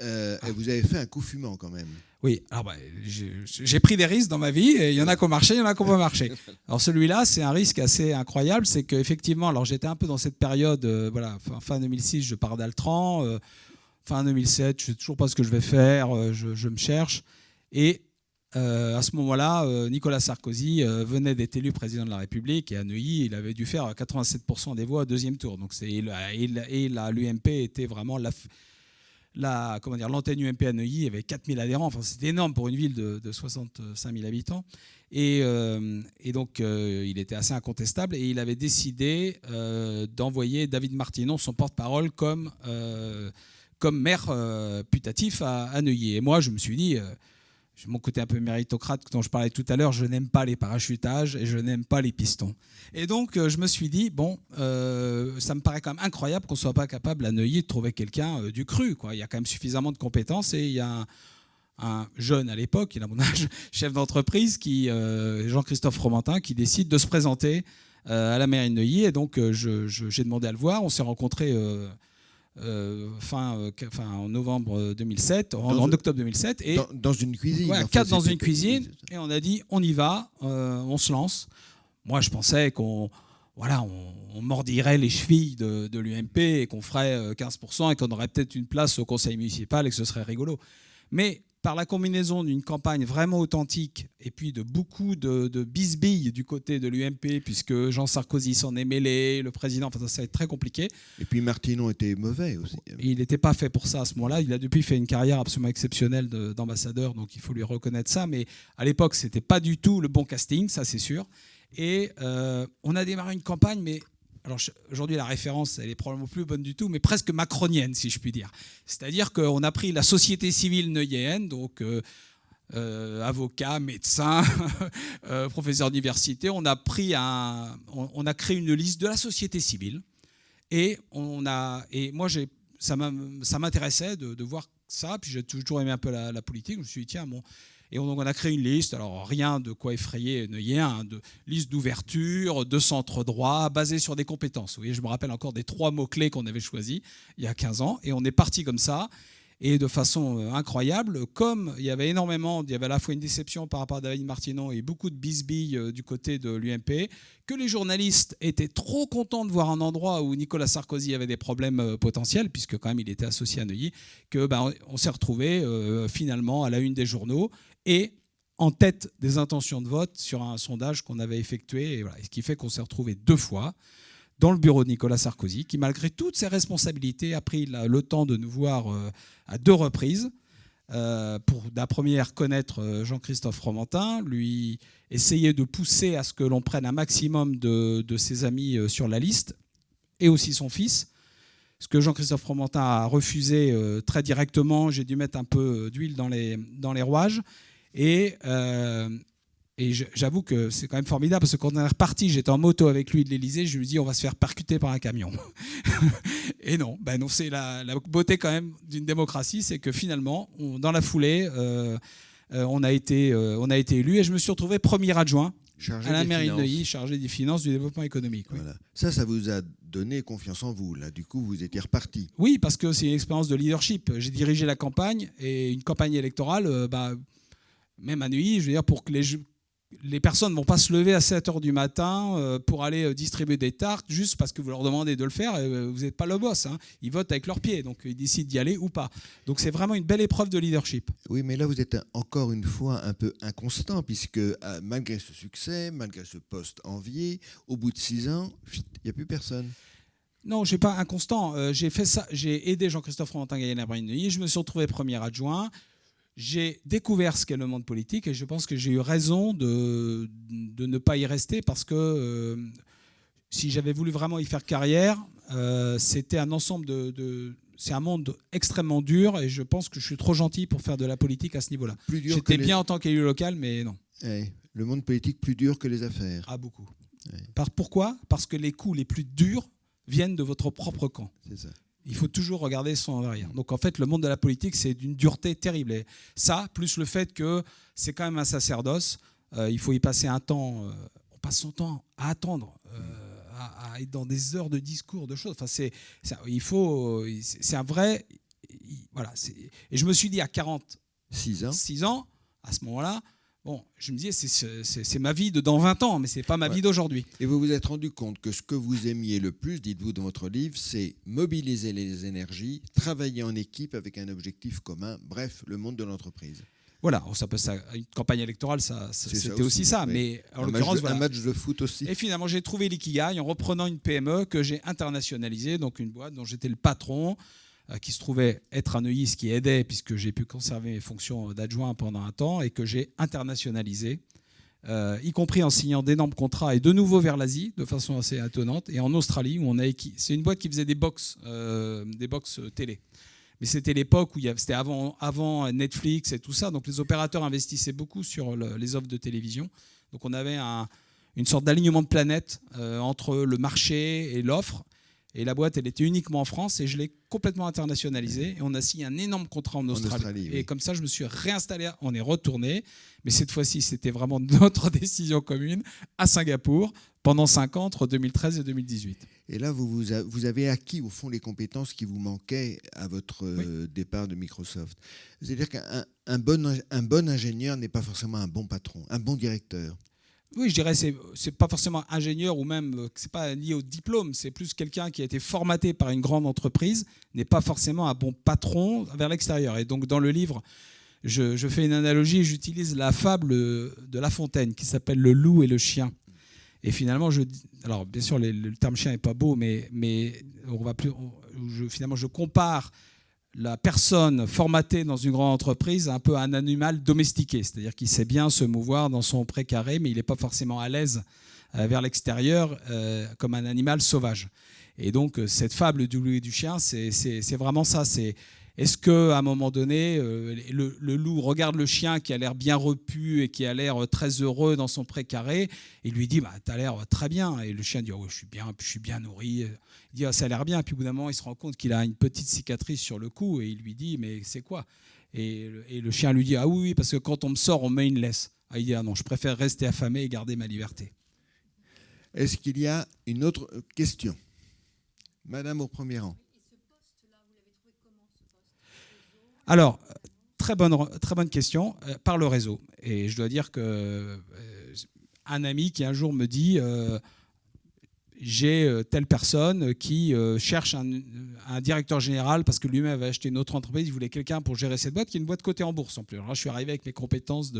et vous avez fait un coup fumant quand même. Oui, alors j'ai pris des risques dans ma vie, et il y en a qui ont marché, il y en a qui n'ont pas marché. Alors celui-là, c'est un risque assez incroyable, c'est qu'effectivement, alors j'étais un peu dans cette période, fin 2006, je pars d'Altran, fin 2007, je ne sais toujours pas ce que je vais faire, je me cherche. Et à ce moment-là, Nicolas Sarkozy venait d'être élu président de la République, et à Neuilly, il avait dû faire 87% des voix au deuxième tour. Donc l'UMP était vraiment l'antenne UMP à Neuilly. Il y avait 4000 adhérents. Enfin, c'était énorme pour une ville de 65 000 habitants. Et donc, il était assez incontestable. Et il avait décidé d'envoyer David Martinon, son porte-parole, comme maire putatif à Neuilly. Et moi, je me suis dit... j'ai mon côté un peu méritocrate dont je parlais tout à l'heure, je n'aime pas les parachutages et je n'aime pas les pistons. Et donc, je me suis dit, ça me paraît quand même incroyable qu'on ne soit pas capable à Neuilly de trouver quelqu'un du cru, quoi. Il y a quand même suffisamment de compétences, et il y a un jeune à l'époque, il a mon âge, chef d'entreprise, Jean-Christophe Fromentin, qui décide de se présenter à la mairie de Neuilly. Et donc, j'ai demandé à le voir. On s'est rencontrés... en novembre 2007, en octobre 2007. Et dans une cuisine. Ouais, 4 dans une cuisine. Et on a dit, on y va, on se lance. Moi, je pensais qu'on mordirait les chevilles de l'UMP et qu'on ferait 15% et qu'on aurait peut-être une place au conseil municipal et que ce serait rigolo. Mais par la combinaison d'une campagne vraiment authentique et puis de beaucoup de bisbilles du côté de l'UMP, puisque Jean Sarkozy s'en est mêlé, le président, ça va être très compliqué. Et puis Martinon était mauvais aussi. Il n'était pas fait pour ça à ce moment-là. Il a depuis fait une carrière absolument exceptionnelle d'ambassadeur, donc il faut lui reconnaître ça. Mais à l'époque, ce n'était pas du tout le bon casting, ça c'est sûr. Et on a démarré une campagne, mais... Alors aujourd'hui, la référence, elle est probablement plus bonne du tout, mais presque macronienne, si je puis dire. C'est-à-dire qu'on a pris la société civile neuillienne, donc avocats, médecins, professeurs d'université. On a créé une liste de la société civile, et moi, ça m'intéressait de voir ça. Puis j'ai toujours aimé un peu la politique. Je me suis dit, tiens, bon. Et donc on a créé une liste, alors rien de quoi effrayer Neuillyens, de liste d'ouverture, de centre droit, basée sur des compétences. Vous voyez, je me rappelle encore des 3 mots-clés qu'on avait choisis il y a 15 ans, et on est parti comme ça, et de façon incroyable, comme il y avait à la fois une déception par rapport à David Martinon et beaucoup de bisbilles du côté de l'UMP, que les journalistes étaient trop contents de voir un endroit où Nicolas Sarkozy avait des problèmes potentiels, puisque quand même il était associé à Neuilly, on s'est retrouvé finalement à la une des journaux, et en tête des intentions de vote sur un sondage qu'on avait effectué, et voilà, ce qui fait qu'on s'est retrouvé 2 fois dans le bureau de Nicolas Sarkozy, qui malgré toutes ses responsabilités a pris le temps de nous voir à 2 reprises, pour la première connaître Jean-Christophe Fromentin, lui essayer de pousser à ce que l'on prenne un maximum de ses amis sur la liste, et aussi son fils. Ce que Jean-Christophe Fromentin a refusé très directement, j'ai dû mettre un peu d'huile dans les rouages. Et j'avoue que c'est quand même formidable, parce que quand on est reparti, j'étais en moto avec lui de l'Élysée, je lui ai dit on va se faire percuter par un camion. Et non, c'est la beauté quand même d'une démocratie, c'est que finalement, dans la foulée, on a été élu, et je me suis retrouvé premier adjoint à la mairie de Neuilly, chargé des finances, du développement économique. Oui. Voilà. Ça vous a donné confiance en vous, là. Du coup, vous étiez reparti. Oui, parce que c'est une expérience de leadership. J'ai dirigé la campagne, et une campagne électorale, même à Neuilly, je veux dire, pour que les personnes ne vont pas se lever à 7h du matin pour aller distribuer des tartes juste parce que vous leur demandez de le faire, et vous n'êtes pas le boss. Hein. Ils votent avec leurs pieds, donc ils décident d'y aller ou pas. Donc c'est vraiment une belle épreuve de leadership. Oui, mais là, vous êtes encore une fois un peu inconstant, puisque malgré ce succès, malgré ce poste envié, au bout de 6 ans, il n'y a plus personne. Non, je ne suis pas inconstant. J'ai fait ça. J'ai aidé Jean-Christophe Fromentin à gagner la mairie de Neuilly. Je me suis retrouvé premier adjoint. J'ai découvert ce qu'est le monde politique, et je pense que j'ai eu raison de ne pas y rester, parce que si j'avais voulu vraiment y faire carrière, c'était un ensemble c'est un monde extrêmement dur, et je pense que je suis trop gentil pour faire de la politique à ce niveau-là. J'étais bien en tant qu'élu local, mais non. Le monde politique plus dur que les affaires. Ah, beaucoup. Pourquoi ? Parce que les coups les plus durs viennent de votre propre camp. C'est ça. Il faut toujours regarder son arrière. Donc en fait, le monde de la politique, c'est d'une dureté terrible. Et ça, plus le fait que c'est quand même un sacerdoce, il faut y passer un temps. On passe son temps à attendre, à être dans des heures de discours, de choses. Enfin, c'est un vrai. Voilà. Et je me suis dit à 46 ans, à ce moment-là, bon, je me disais, c'est ma vie de dans 20 ans, mais ce n'est pas ma vie d'aujourd'hui. Et vous vous êtes rendu compte que ce que vous aimiez le plus, dites-vous dans votre livre, c'est mobiliser les énergies, travailler en équipe avec un objectif commun, bref, le monde de l'entreprise. Voilà, on s'appelle ça une campagne électorale, c'était aussi ça. Oui. Mais en l'occurrence, un match de foot aussi. Et finalement, j'ai trouvé l'ikigai en reprenant une PME que j'ai internationalisée, donc une boîte dont j'étais le patron, qui se trouvait être à Neuilly, ce qui aidait puisque j'ai pu conserver mes fonctions d'adjoint pendant un temps et que j'ai internationalisé, y compris en signant d'énormes contrats et de nouveau vers l'Asie de façon assez étonnante et en Australie où c'est une boîte qui faisait des box télé. Mais c'était l'époque où c'était avant Netflix et tout ça, donc les opérateurs investissaient beaucoup sur les offres de télévision. Donc on avait une sorte d'alignement de planète entre le marché et l'offre. Et la boîte, elle était uniquement en France et je l'ai complètement internationalisée. Et on a signé un énorme contrat en Australie. Et comme ça, je me suis réinstallé, on est retourné. Mais cette fois-ci, c'était vraiment notre décision commune à Singapour pendant 5 ans, entre 2013 et 2018. Et là, vous avez acquis, au fond, les compétences qui vous manquaient à votre départ de Microsoft. C'est-à-dire qu'un bon ingénieur n'est pas forcément un bon patron, un bon directeur. Oui, je dirais que c'est pas forcément ingénieur ou même c'est pas lié au diplôme, c'est plus quelqu'un qui a été formaté par une grande entreprise, n'est pas forcément un bon patron vers l'extérieur. Et donc dans le livre, je fais une analogie, j'utilise la fable de La Fontaine qui s'appelle Le loup et le chien. Et finalement, alors bien sûr le terme chien n'est pas beau, mais finalement je compare la personne formatée dans une grande entreprise un peu à un animal domestiqué, c'est-à-dire qu'il sait bien se mouvoir dans son précaré, mais il n'est pas forcément à l'aise vers l'extérieur comme un animal sauvage. Et donc cette fable du loup et du chien, c'est vraiment ça. Est-ce qu'à un moment donné, le loup regarde le chien qui a l'air bien repu et qui a l'air très heureux dans son précaré et lui dit « t'as l'air très bien ». Et le chien dit « oh, je suis bien nourri ». Il dit « ça a l'air bien ». Puis au bout d'un moment, il se rend compte qu'il a une petite cicatrice sur le cou et il lui dit « mais c'est quoi ?» et le chien lui dit « ah oui, parce que quand on me sort, on met une laisse ». Il dit « ah non, je préfère rester affamé et garder ma liberté ». Est-ce qu'il y a une autre question ? Madame au premier rang. Alors, très bonne question, par le réseau. Et je dois dire que un ami qui un jour me dit j'ai telle personne qui cherche un directeur général parce que lui-même avait acheté une autre entreprise, il voulait quelqu'un pour gérer cette boîte, qui est une boîte cotée en bourse en plus. Alors là, je suis arrivé avec mes compétences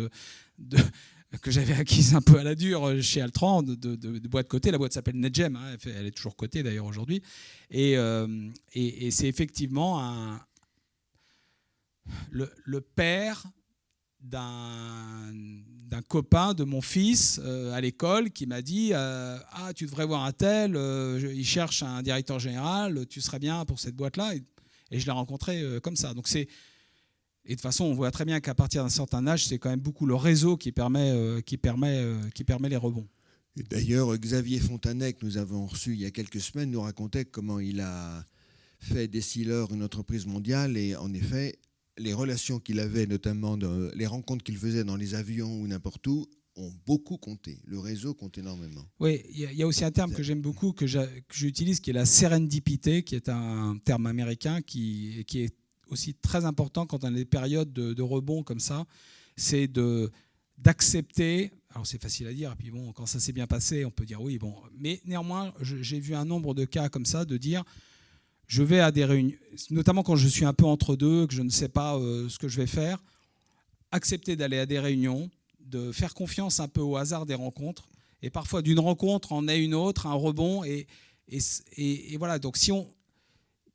que j'avais acquises un peu à la dure chez Altran, de boîte cotée. La boîte s'appelle NetGem, hein, elle est toujours cotée d'ailleurs aujourd'hui. Et c'est effectivement le père d'un copain de mon fils à l'école qui m'a dit ah, tu devrais voir un tel, il cherche un directeur général, tu serais bien pour cette boîte-là. Et je l'ai rencontré comme ça. Donc et de toute façon, on voit très bien qu'à partir d'un certain âge, c'est quand même beaucoup le réseau qui permet les rebonds. D'ailleurs, Xavier Fontanet, que nous avons reçu il y a quelques semaines, nous racontait comment il a fait d'Essilor une entreprise mondiale. Et en effet, les relations qu'il avait, notamment les rencontres qu'il faisait dans les avions ou n'importe où, ont beaucoup compté. Le réseau compte énormément. Oui, il y a aussi un terme que j'aime beaucoup, que j'utilise, qui est la serendipité, qui est un terme américain qui est aussi très important quand on a des périodes de rebond comme ça. C'est d'accepter. Alors c'est facile à dire, et puis bon, quand ça s'est bien passé, on peut dire oui, bon. Mais néanmoins, j'ai vu un nombre de cas comme ça, de dire je vais à des réunions, notamment quand je suis un peu entre deux, que je ne sais pas ce que je vais faire, accepter d'aller à des réunions, de faire confiance un peu au hasard des rencontres, et parfois d'une rencontre en est une autre, un rebond, et voilà. Donc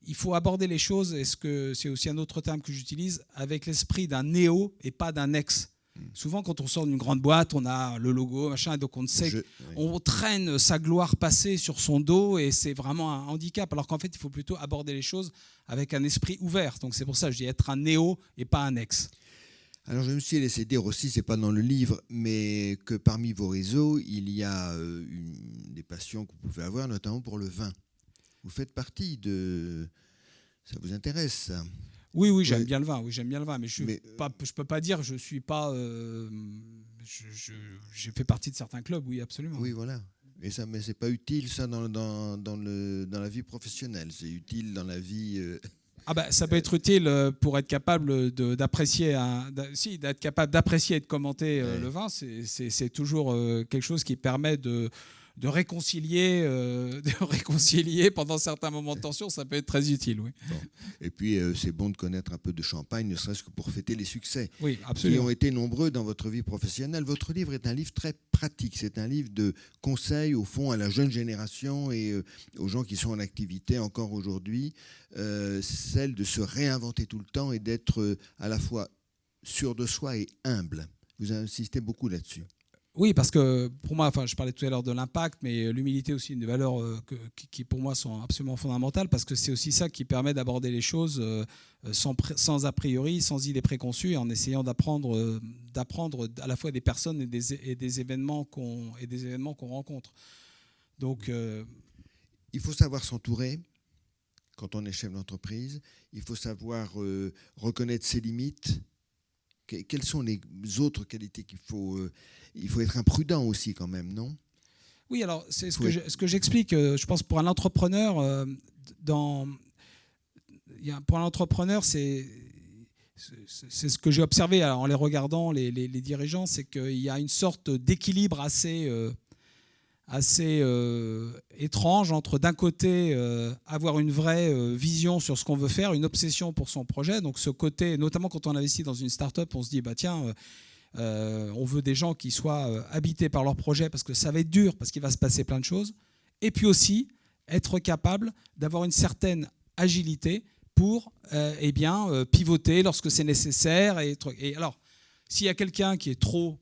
il faut aborder les choses, et c'est aussi un autre terme que j'utilise, avec l'esprit d'un néo et pas d'un ex. Souvent, quand on sort d'une grande boîte, on a le logo, machin, donc on sait on traîne sa gloire passée sur son dos et c'est vraiment un handicap. Alors qu'en fait, il faut plutôt aborder les choses avec un esprit ouvert. Donc c'est pour ça que je dis être un néo et pas un ex. Alors je me suis laissé dire aussi, c'est pas dans le livre, mais que parmi vos réseaux, il y a des passions que vous pouvez avoir, notamment pour le vin. Vous faites partie de... Ça vous intéresse, ça? Oui, oui, j'aime Ouais. bien le vin. Oui, j'aime bien le vin, mais je Mais, peux pas dire, je suis pas. J'ai fait partie de certains clubs, oui, absolument. oui, voilà. Et ça, mais c'est pas utile, ça, dans la vie professionnelle. C'est utile dans la vie... Ah bah, ça peut être utile pour être capable d'apprécier, d'être capable d'apprécier et de commenter Ouais. le vin. C'est toujours quelque chose qui permet de réconcilier, de réconcilier pendant certains moments de tension. Ça peut être très utile, oui. Et puis, c'est bon de connaître un peu de champagne, ne serait-ce que pour fêter les succès Oui, qui absolument. ont été nombreux dans votre vie professionnelle. Votre livre est un livre très pratique. C'est un livre de conseils, au fond, à la jeune génération et aux gens qui sont en activité encore aujourd'hui, celle de se réinventer tout le temps et d'être à la fois sûr de soi et humble. Vous insistez beaucoup là-dessus. Oui, parce que pour moi, enfin, je parlais tout à l'heure de l'impact, mais l'humilité aussi, une des valeurs qui pour moi sont absolument fondamentales, parce que c'est aussi ça qui permet d'aborder les choses sans a priori, sans idées préconçues, et en essayant d'apprendre à la fois des personnes et des événements qu'on rencontre. Donc, Il faut savoir s'entourer quand on est chef d'entreprise. Il faut savoir reconnaître ses limites. Quelles sont les autres qualités qu'il faut... il faut être imprudent aussi quand même, non? oui, alors c'est Faut ce que j'explique. Je pense pour un entrepreneur, pour un entrepreneur, c'est ce que j'ai observé en les regardant, les dirigeants, c'est qu'il y a une sorte d'équilibre assez étrange entre d'un côté avoir une vraie vision sur ce qu'on veut faire, une obsession pour son projet. Donc ce côté, notamment quand on investit dans une start-up, on se dit bah tiens, on veut des gens qui soient habités par leur projet parce que ça va être dur, parce qu'il va se passer plein de choses. Et puis aussi être capable d'avoir une certaine agilité pour pivoter lorsque c'est nécessaire. Et alors, s'il y a quelqu'un qui est trop...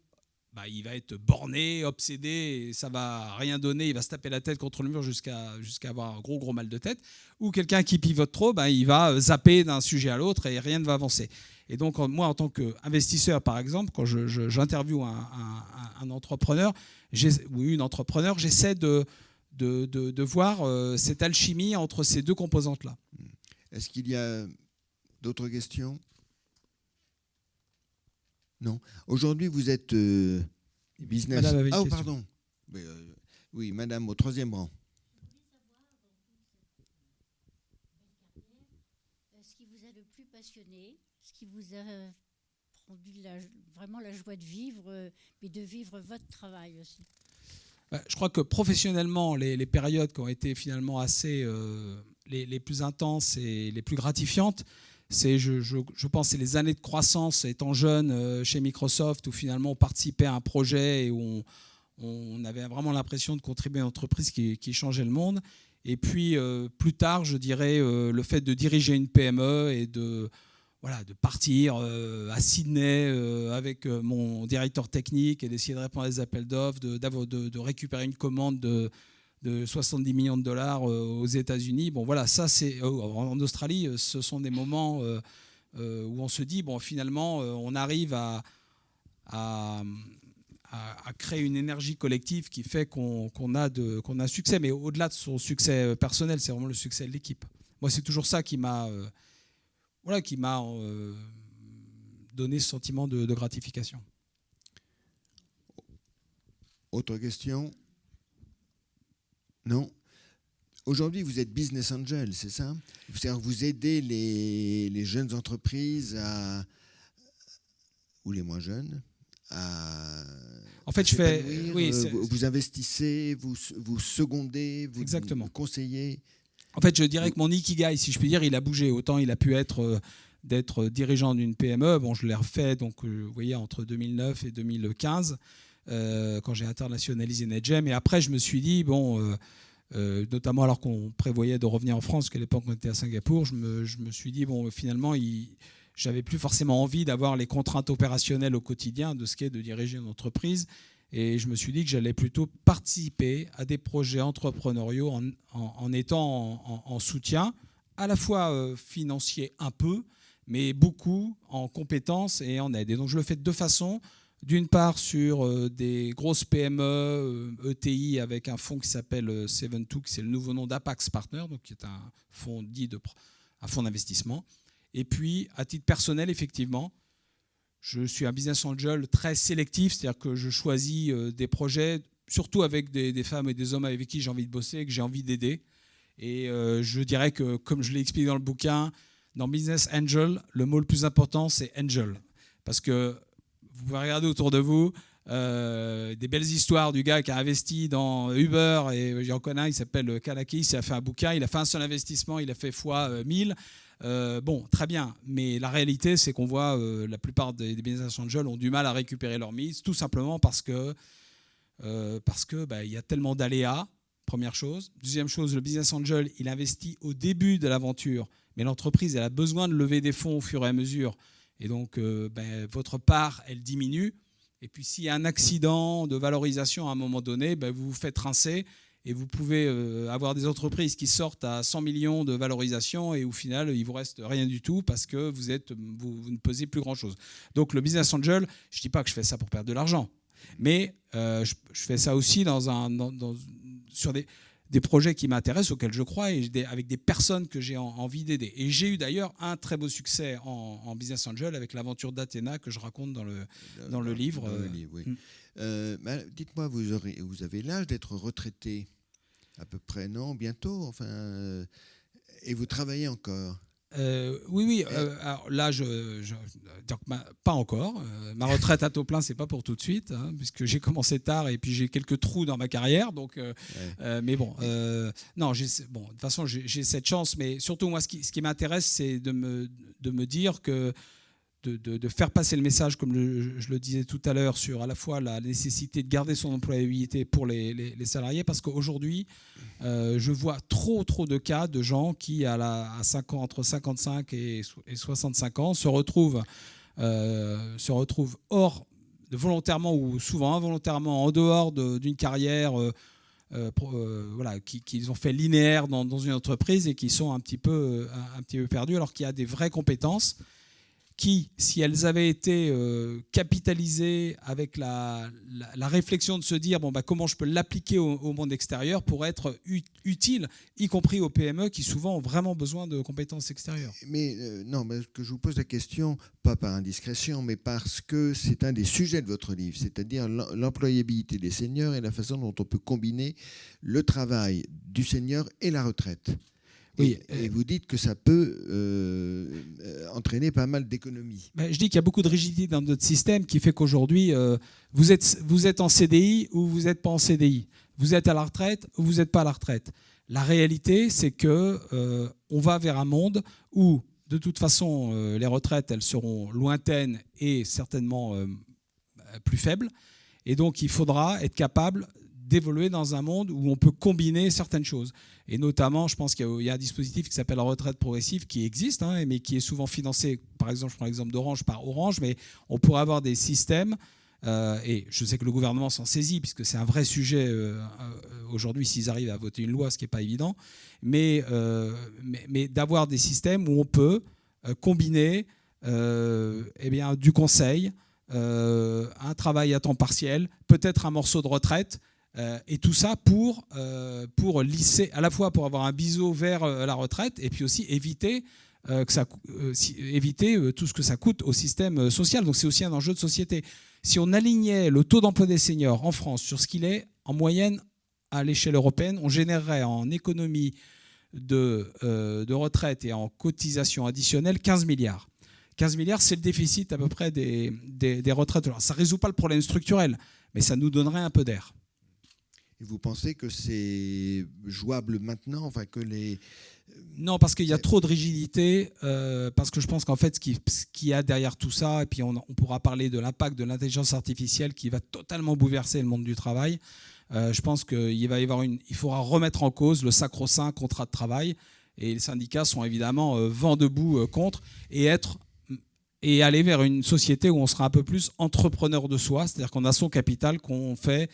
il va être borné, obsédé, et ça va rien donner, il va se taper la tête contre le mur jusqu'à avoir un gros mal de tête. Ou quelqu'un qui pivote trop, il va zapper d'un sujet à l'autre et rien ne va avancer. Et donc moi, en tant qu'investisseur, par exemple, quand j'interviewe un entrepreneur, ou une entrepreneur, j'essaie de voir cette alchimie entre ces deux composantes-là. Est-ce qu'il y a d'autres questions? Non. Aujourd'hui, vous êtes business... Madame avait une Ah, question. pardon. Mais, oui, madame, au troisième rang. Ce qui vous a le plus passionné, ce qui vous a rendu vraiment la joie de vivre, mais de vivre votre travail aussi. Je crois que professionnellement, les périodes qui ont été finalement assez les plus intenses et les plus gratifiantes, je pense c'est les années de croissance étant jeune chez Microsoft, où finalement on participait à un projet et où on avait vraiment l'impression de contribuer à une entreprise qui changeait le monde. Et puis plus tard, je dirais le fait de diriger une PME et de partir à Sydney avec mon directeur technique et d'essayer de répondre à des appels d'offres, de récupérer une commande de 70 millions de dollars aux États-Unis. Bon, voilà, ça, c'est en Australie, ce sont des moments où on se dit, bon, finalement, on arrive à créer une énergie collective qui fait qu'on a succès. Mais au-delà de son succès personnel, c'est vraiment le succès de l'équipe. Moi, c'est toujours ça qui m'a donné ce sentiment de gratification. Autre question? Non. Aujourd'hui, vous êtes business angel, c'est ça? C'est-à-dire que vous aidez les jeunes entreprises ou les moins jeunes En fait, vous investissez, vous secondez, vous Exactement. conseillez. En fait, je dirais que mon ikigai, si je puis dire, il a bougé. Autant il a pu être d'être dirigeant d'une PME. Bon, je l'ai refait, donc, vous voyez, entre 2009 et 2015, quand j'ai internationalisé NetGem. Et après, je me suis dit, notamment alors qu'on prévoyait de revenir en France, parce qu'à l'époque, on était à Singapour, je me suis dit, finalement, j'avais plus forcément envie d'avoir les contraintes opérationnelles au quotidien de ce qu'est de diriger une entreprise. Et je me suis dit que j'allais plutôt participer à des projets entrepreneuriaux en étant en soutien, à la fois financier un peu, mais beaucoup en compétences et en aide. Et donc je le fais de deux façons. D'une part sur des grosses PME, ETI, avec un fonds qui s'appelle Seven2, qui c'est le nouveau nom d'Apax Partners, donc qui est un fonds un fonds d'investissement. Et puis, à titre personnel, effectivement, je suis un business angel très sélectif, c'est-à-dire que je choisis des projets, surtout avec des femmes et des hommes avec qui j'ai envie de bosser et que j'ai envie d'aider. Et je dirais que, comme je l'ai expliqué dans le bouquin, dans Business Angel, le mot le plus important, c'est angel. Parce que vous pouvez regarder autour de vous des belles histoires du gars qui a investi dans Uber, et j'en connais un, il s'appelle Kalakis, il a fait un bouquin, il a fait un seul investissement, il a fait fois 1000. Bon, très bien, mais la réalité, c'est qu'on voit la plupart des business angels ont du mal à récupérer leur mise, tout simplement parce que y a tellement d'aléas, première chose. Deuxième chose, le business angel, il investit au début de l'aventure, mais l'entreprise, elle a besoin de lever des fonds au fur et à mesure. Et donc, votre part, elle diminue. Et puis, s'il y a un accident de valorisation à un moment donné, vous vous faites rincer et vous pouvez avoir des entreprises qui sortent à 100 millions de valorisation et au final, il ne vous reste rien du tout parce que vous ne pesez plus grand-chose. Donc, le business angel, je ne dis pas que je fais ça pour perdre de l'argent, mais je fais ça aussi sur des projets qui m'intéressent, auxquels je crois, et avec des personnes que j'ai envie d'aider. Et j'ai eu d'ailleurs un très beau succès en Business Angel avec l'aventure d'Athéna que je raconte dans le livre. Dans le livre, oui. Dites-moi, vous avez l'âge d'être retraité à peu près, non? Bientôt, enfin, et vous travaillez encore? Oui. Alors là, pas encore. Ma retraite à taux plein, c'est pas pour tout de suite, hein, puisque j'ai commencé tard et puis j'ai quelques trous dans ma carrière. Donc, mais bon, non. De toute façon, j'ai cette chance. Mais surtout, moi, ce qui m'intéresse, c'est de me dire que de faire passer le message, comme je le disais tout à l'heure, sur à la fois la nécessité de garder son employabilité pour les salariés, parce qu'aujourd'hui, je vois trop de cas de gens qui, entre 55 et 65 ans, se retrouvent hors, volontairement ou souvent involontairement, en dehors d'une carrière qu'ils ont fait linéaire dans une entreprise et qui sont un petit peu perdus, alors qu'il y a des vraies compétences qui, si elles avaient été capitalisées avec la réflexion de se dire comment je peux l'appliquer au monde extérieur pour être utile, y compris aux PME qui souvent ont vraiment besoin de compétences extérieures. Mais non, parce que je vous pose la question, pas par indiscrétion, mais parce que c'est un des sujets de votre livre, c'est-à-dire l'employabilité des seniors et la façon dont on peut combiner le travail du senior et la retraite. Oui, et vous dites que ça peut entraîner pas mal d'économies. Je dis qu'il y a beaucoup de rigidité dans notre système qui fait qu'aujourd'hui, vous êtes en CDI ou vous n'êtes pas en CDI. Vous êtes à la retraite ou vous n'êtes pas à la retraite. La réalité, c'est qu'on va vers un monde où, de toute façon, les retraites, elles seront lointaines et certainement plus faibles. Et donc, il faudra être capable d'évoluer dans un monde où on peut combiner certaines choses. Et notamment, je pense qu'il y a un dispositif qui s'appelle la retraite progressive qui existe, mais qui est souvent financé, par exemple, je prends l'exemple d'Orange, par Orange, mais on pourrait avoir des systèmes, et je sais que le gouvernement s'en saisit, puisque c'est un vrai sujet aujourd'hui, s'ils arrivent à voter une loi, ce qui n'est pas évident, mais d'avoir des systèmes où on peut combiner du conseil, un travail à temps partiel, peut-être un morceau de retraite, et tout ça pour lisser, à la fois pour avoir un biseau vers la retraite et puis aussi éviter tout ce que ça coûte au système social. Donc c'est aussi un enjeu de société. Si on alignait le taux d'emploi des seniors en France sur ce qu'il est en moyenne à l'échelle européenne, on générerait en économie de retraite et en cotisation additionnelle 15 milliards. 15 milliards, c'est le déficit à peu près des retraites. Alors, ça ne résout pas le problème structurel, mais ça nous donnerait un peu d'air. Et vous pensez que c'est jouable maintenant, enfin que les... Non, parce qu'il y a trop de rigidité, parce que je pense qu'en fait, ce qu'il y a derrière tout ça, et puis on pourra parler de l'impact de l'intelligence artificielle qui va totalement bouleverser le monde du travail. Je pense qu'il faudra remettre en cause le sacro-saint contrat de travail, et les syndicats sont évidemment vent debout contre, et aller vers une société où on sera un peu plus entrepreneur de soi, c'est-à-dire qu'on a son capital qu'on fait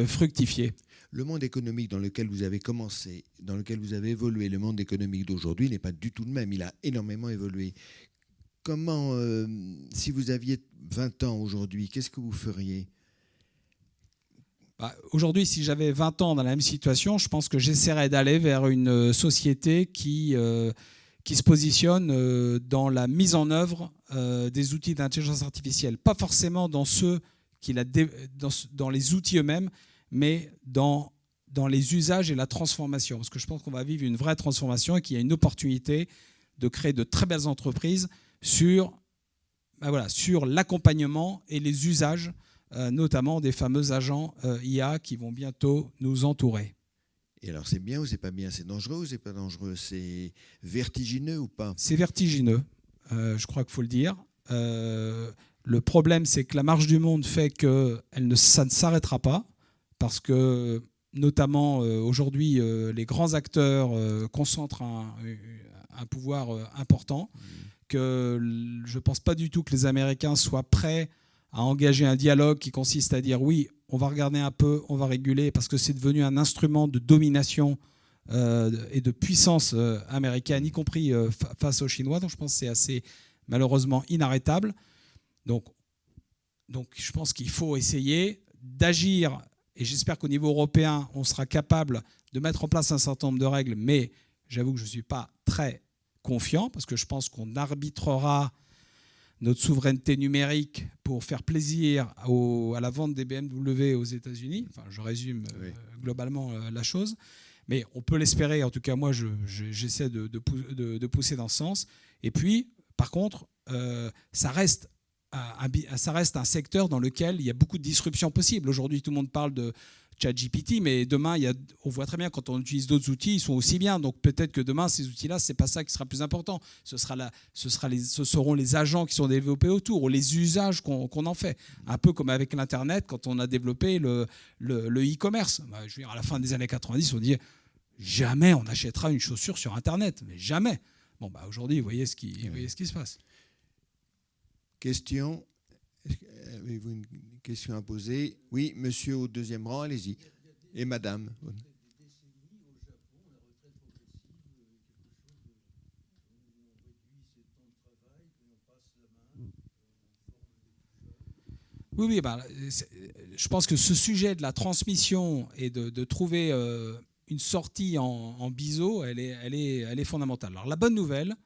fructifier. Le monde économique dans lequel vous avez commencé, dans lequel vous avez évolué, le monde économique d'aujourd'hui n'est pas du tout le même. Il a énormément évolué. comment, si vous aviez 20 ans aujourd'hui, qu'est-ce que vous feriez ? Aujourd'hui, si j'avais 20 ans dans la même situation, je pense que j'essaierais d'aller vers une société qui se positionne dans la mise en œuvre des outils d'intelligence artificielle. Pas forcément dans dans les outils eux-mêmes, mais dans les usages et la transformation. Parce que je pense qu'on va vivre une vraie transformation et qu'il y a une opportunité de créer de très belles entreprises sur l'accompagnement et les usages, notamment des fameux agents IA qui vont bientôt nous entourer. Et alors, c'est bien ou c'est pas bien ? C'est dangereux ou c'est pas dangereux ? C'est vertigineux ou pas ? C'est vertigineux, je crois qu'il faut le dire. Le problème, c'est que la marche du monde fait que ça ne s'arrêtera pas, parce que, notamment aujourd'hui, les grands acteurs concentrent un pouvoir important, que je ne pense pas du tout que les Américains soient prêts à engager un dialogue qui consiste à dire oui, on va regarder un peu, on va réguler, parce que c'est devenu un instrument de domination et de puissance américaine, y compris face aux Chinois. Donc je pense que c'est assez malheureusement inarrêtable. Donc je pense qu'il faut essayer d'agir, et j'espère qu'au niveau européen, on sera capable de mettre en place un certain nombre de règles, mais j'avoue que je ne suis pas très confiant, parce que je pense qu'on arbitrera notre souveraineté numérique pour faire plaisir à la vente des BMW aux États-Unis. Enfin, je résume globalement la chose. Mais on peut l'espérer. En tout cas, moi, j'essaie de pousser dans ce sens. Et puis, par contre, ça reste un secteur dans lequel il y a beaucoup de disruptions possibles. Aujourd'hui, tout le monde parle de ChatGPT, mais demain, on voit très bien quand on utilise d'autres outils, ils sont aussi bien. Donc peut-être que demain, ces outils-là, ce n'est pas ça qui sera plus important. Ce seront les agents qui sont développés autour, ou les usages qu'on en fait. Un peu comme avec l'Internet, quand on a développé le e-commerce. Je veux dire, à la fin des années 90, on dit jamais on achètera une chaussure sur Internet, mais jamais. Bon, aujourd'hui, vous voyez ce qui se passe. Question. Avez-vous une question à poser ? Oui, monsieur au deuxième rang, allez-y. Et madame. Oui, je pense que ce sujet de la transmission et de trouver une sortie en biseau, elle est fondamentale. Alors la bonne nouvelle,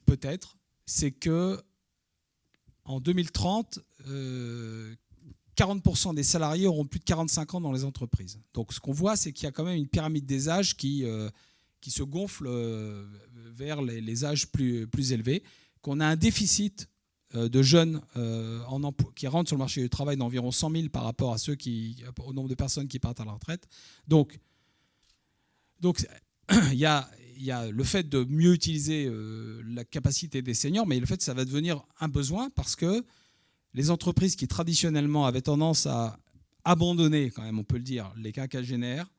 peut-être, c'est que en 2030, 40% des salariés auront plus de 45 ans dans les entreprises. Donc ce qu'on voit, c'est qu'il y a quand même une pyramide des âges qui se gonfle vers les âges plus élevés, qu'on a un déficit de jeunes qui rentrent sur le marché du travail d'environ 100 000 par rapport au nombre de personnes qui partent à la retraite. Donc il y a le fait de mieux utiliser la capacité des seniors, mais le fait que ça va devenir un besoin, parce que les entreprises qui traditionnellement avaient tendance à abandonner, quand même, on peut le dire, les quinquagénaires,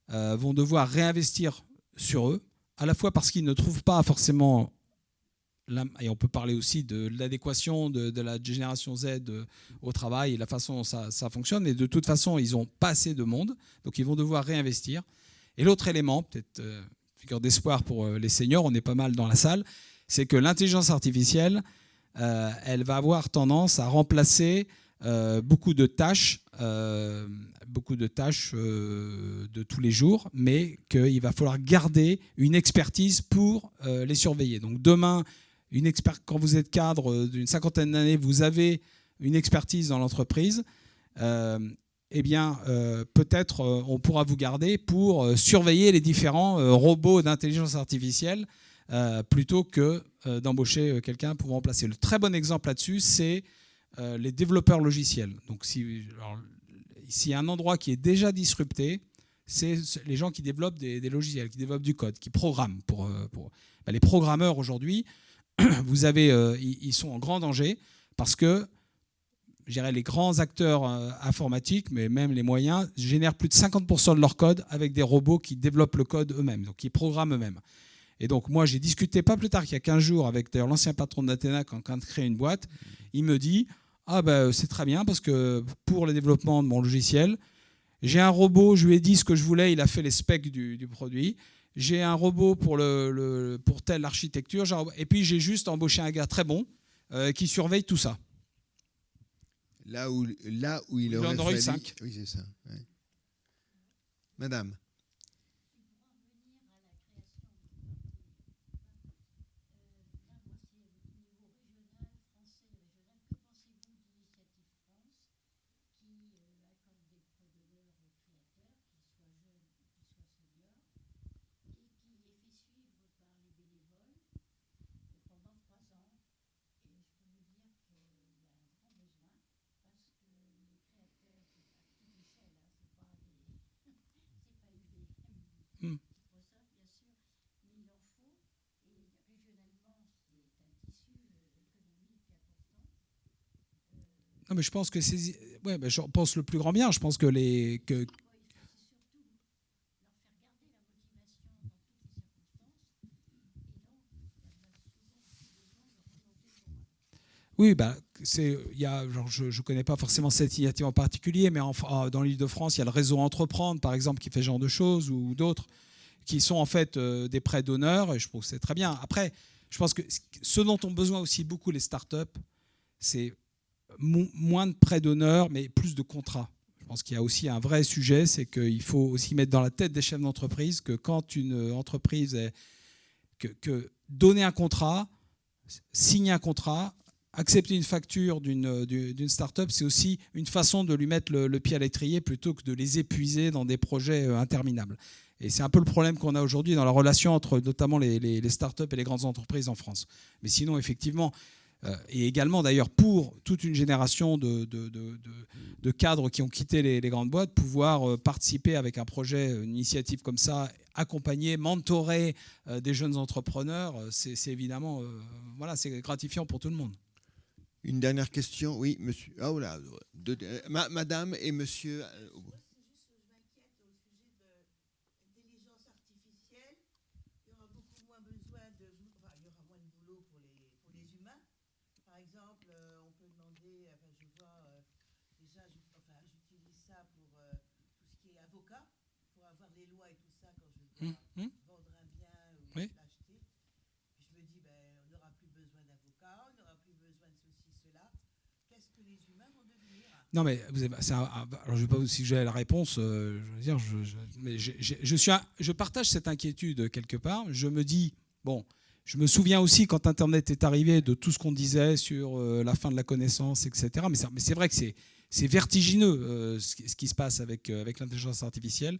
vont devoir réinvestir sur eux, à la fois parce qu'ils ne trouvent pas forcément, et on peut parler aussi de l'adéquation de la génération Z au travail et la façon dont ça fonctionne, et de toute façon, ils n'ont pas assez de monde, donc ils vont devoir réinvestir. Et l'autre élément, peut-être figure d'espoir pour les seniors, on est pas mal dans la salle, c'est que l'intelligence artificielle, elle va avoir tendance à remplacer beaucoup de tâches de tous les jours, mais qu'il va falloir garder une expertise pour les surveiller. Donc demain, quand vous êtes cadre d'une cinquantaine d'années, vous avez une expertise dans l'entreprise, peut-être on pourra vous garder pour surveiller les différents robots d'intelligence artificielle plutôt que d'embaucher quelqu'un pour remplacer. Le très bon exemple là-dessus, c'est les développeurs logiciels. Donc, s'il y a un endroit qui est déjà disrupté, c'est les gens qui développent des logiciels, qui développent du code, qui programment. Les programmeurs aujourd'hui, ils sont en grand danger parce que je dirais, les grands acteurs informatiques, mais même les moyens, génèrent plus de 50% de leur code avec des robots qui développent le code eux-mêmes, donc qui programment eux-mêmes. Et donc moi, j'ai discuté pas plus tard qu'il y a 15 jours avec d'ailleurs l'ancien patron d'Athena qui est en train de créer une boîte. Il me dit c'est très bien parce que pour le développement de mon logiciel, j'ai un robot, je lui ai dit ce que je voulais, il a fait les specs du produit. j'ai un robot pour telle architecture, et puis j'ai juste embauché un gars très bon qui surveille tout ça. Là où il en aurait aurait eu fallu... 5. Oui, c'est ça. Ouais. Madame. Non, mais je pense que c'est... Ouais, je pense le plus grand bien. Je pense que Oui, je ne connais pas forcément cette initiative en particulier, mais dans l'Île-de-France, il y a le réseau Entreprendre, par exemple, qui fait ce genre de choses, ou d'autres, qui sont en fait des prêts d'honneur, et je trouve que c'est très bien. Après, je pense que ce dont ont besoin aussi beaucoup les startups, c'est moins de prêts d'honneur, mais plus de contrats. Je pense qu'il y a aussi un vrai sujet, c'est qu'il faut aussi mettre dans la tête des chefs d'entreprise que quand une entreprise que donner un contrat, signer un contrat, accepter une facture d'une start-up, c'est aussi une façon de lui mettre le pied à l'étrier plutôt que de les épuiser dans des projets interminables. Et c'est un peu le problème qu'on a aujourd'hui dans la relation entre notamment les start-up et les grandes entreprises en France. Mais sinon, effectivement, et également d'ailleurs pour toute une génération de cadres qui ont quitté les grandes boîtes, pouvoir participer avec un projet, une initiative comme ça, accompagner, mentorer des jeunes entrepreneurs, c'est évidemment c'est gratifiant pour tout le monde. Une dernière question, oui, monsieur. Ah, oh là, madame et monsieur. Vendre un bien ou l'acheter. Je me dis, on n'aura plus besoin d'avocats, on n'aura plus besoin de ceci, cela. Qu'est-ce que les humains vont devenir ? Non, mais alors je ne vais pas vous suggérer la réponse. Je veux dire, mais je partage cette inquiétude quelque part. Je me dis, bon, je me souviens aussi quand Internet est arrivé de tout ce qu'on disait sur la fin de la connaissance, etc. Mais c'est vrai que c'est vertigineux ce qui se passe avec l'intelligence artificielle.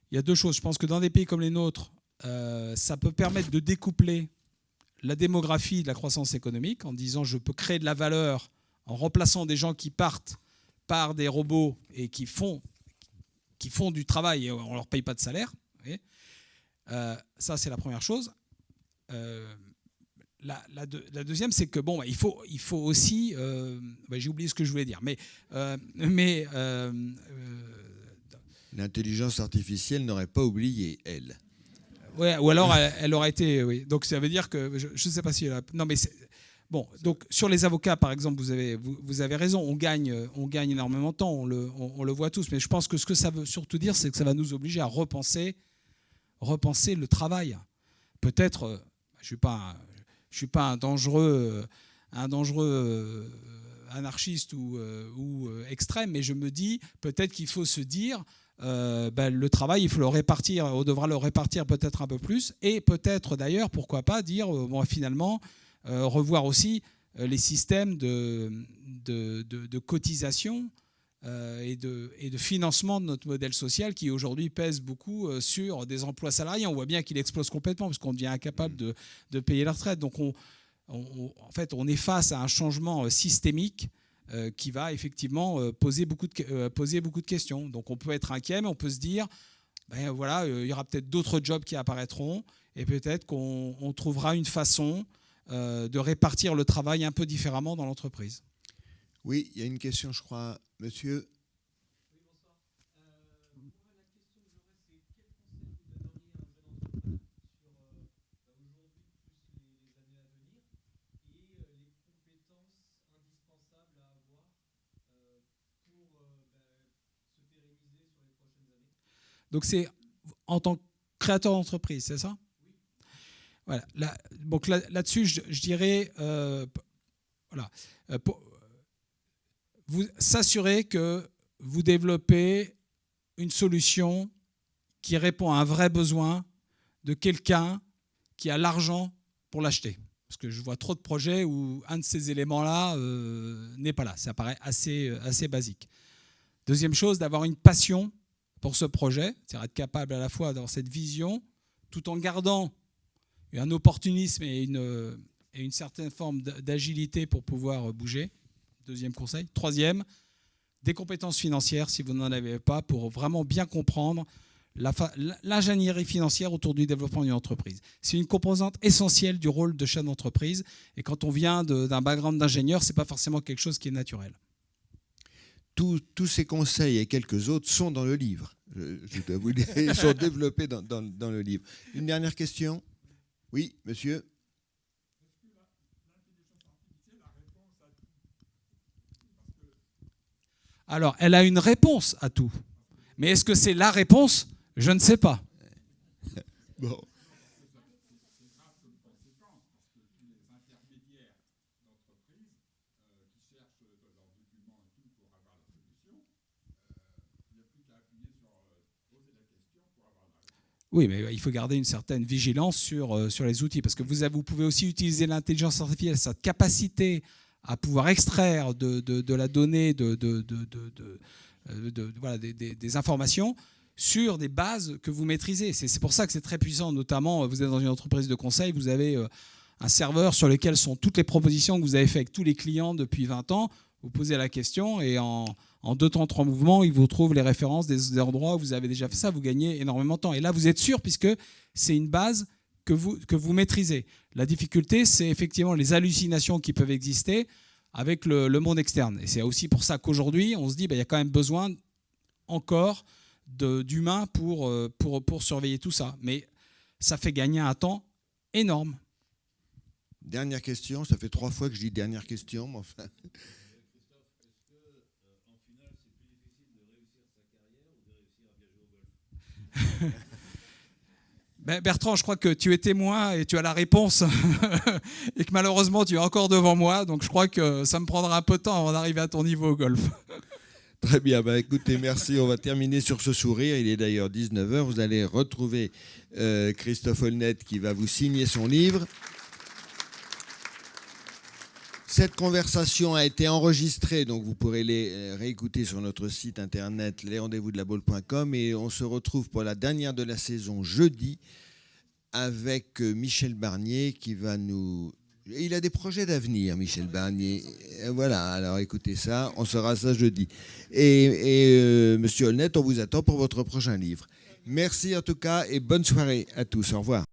Il y a deux choses. Je pense que dans des pays comme les nôtres, ça peut permettre de découpler la démographie de la croissance économique en disant je peux créer de la valeur en remplaçant des gens qui partent par des robots et qui font du travail et on ne leur paye pas de salaire. Ça, c'est la première chose. La deuxième, c'est que il faut aussi... j'ai oublié ce que je voulais dire. L'intelligence artificielle n'aurait pas oublié, elle. Ouais, ou alors elle aurait été... Oui. Donc ça veut dire que... Je ne sais pas si elle a... Non, mais bon, donc sur les avocats, par exemple, vous avez raison, on gagne énormément de temps, on le voit tous. Mais je pense que ce que ça veut surtout dire, c'est que ça va nous obliger à repenser le travail. Peut-être, je suis pas un dangereux anarchiste ou extrême, mais je me dis peut-être qu'il faut se dire le travail, il faut le répartir, on devra le répartir peut-être un peu plus, et peut-être d'ailleurs, pourquoi pas dire finalement revoir aussi les systèmes de cotisation et de financement de notre modèle social qui aujourd'hui pèse beaucoup sur des emplois salariés. On voit bien qu'il explose complètement parce qu'on devient incapable de payer la retraite. Donc en fait, on est face à un changement systémique qui va effectivement poser beaucoup de questions. Donc on peut être inquiet, mais on peut se dire, il y aura peut-être d'autres jobs qui apparaîtront et peut-être qu'on trouvera une façon de répartir le travail un peu différemment dans l'entreprise. Oui, il y a une question, je crois, monsieur. Oui, bonsoir. Moi, la question que j'aurais, c'est quel conseil vous donneriez à un jeune entrepreneur sur aujourd'hui plus les années à venir et les compétences indispensables à avoir pour se pérenniser sur les prochaines années ? Donc c'est en tant Créateur d'entreprise, c'est ça? Voilà. Donc là-dessus, je dirais, voilà, vous s'assurer que vous développez une solution qui répond à un vrai besoin de quelqu'un qui a l'argent pour l'acheter. Parce que je vois trop de projets où un de ces éléments-là n'est pas là. Ça paraît assez basique. Deuxième chose, d'avoir une passion pour ce projet, c'est-à-dire être capable à la fois d'avoir cette vision, tout en gardant un opportunisme et une certaine forme d'agilité pour pouvoir bouger. Deuxième conseil. Troisième, des compétences financières, si vous n'en avez pas, pour vraiment bien comprendre l'ingénierie financière autour du développement d'une entreprise. C'est une composante essentielle du rôle de chef d'entreprise. Et quand on vient d'un background d'ingénieur, ce n'est pas forcément quelque chose qui est naturel. Tous ces conseils et quelques autres sont dans le livre. Je dois vous dire, ils sont développés dans le livre. Une dernière question? Oui, monsieur? Alors, elle a une réponse à tout. Mais est-ce que c'est la réponse? Je ne sais pas. Bon. Oui, mais il faut garder une certaine vigilance sur les outils, parce que vous pouvez aussi utiliser l'intelligence artificielle, sa capacité à pouvoir extraire de la donnée, voilà, des informations sur des bases que vous maîtrisez. C'est pour ça que c'est très puissant, notamment, vous êtes dans une entreprise de conseil, vous avez un serveur sur lequel sont toutes les propositions que vous avez faites avec tous les clients depuis 20 ans, vous posez la question et en 2 temps, 3 mouvements, il vous trouve les références des endroits où vous avez déjà fait ça, vous gagnez énormément de temps. Et là, vous êtes sûr, puisque c'est une base que vous maîtrisez. La difficulté, c'est effectivement les hallucinations qui peuvent exister avec le monde externe. Et c'est aussi pour ça qu'aujourd'hui, on se dit qu'il y a quand même besoin encore d'humains pour surveiller tout ça. Mais ça fait gagner un temps énorme. Dernière question, ça fait 3 fois que je dis dernière question, mais enfin... Bertrand, je crois que tu es témoin et tu as la réponse et que malheureusement tu es encore devant moi, donc je crois que ça me prendra un peu de temps avant d'arriver à ton niveau au golf. Très bien, écoutez, merci, on va terminer sur ce sourire, il est d'ailleurs 19h, vous allez retrouver Christophe Holnet qui va vous signer son livre. Cette conversation a été enregistrée, donc vous pourrez les réécouter sur notre site internet lesrendezvousdelabôle.com et on se retrouve pour la dernière de la saison jeudi avec Michel Barnier qui va nous... Il a des projets d'avenir, Michel Barnier. Voilà, alors écoutez ça, on saura ça jeudi. Et Monsieur Holnet, on vous attend pour votre prochain livre. Merci en tout cas et bonne soirée à tous. Au revoir.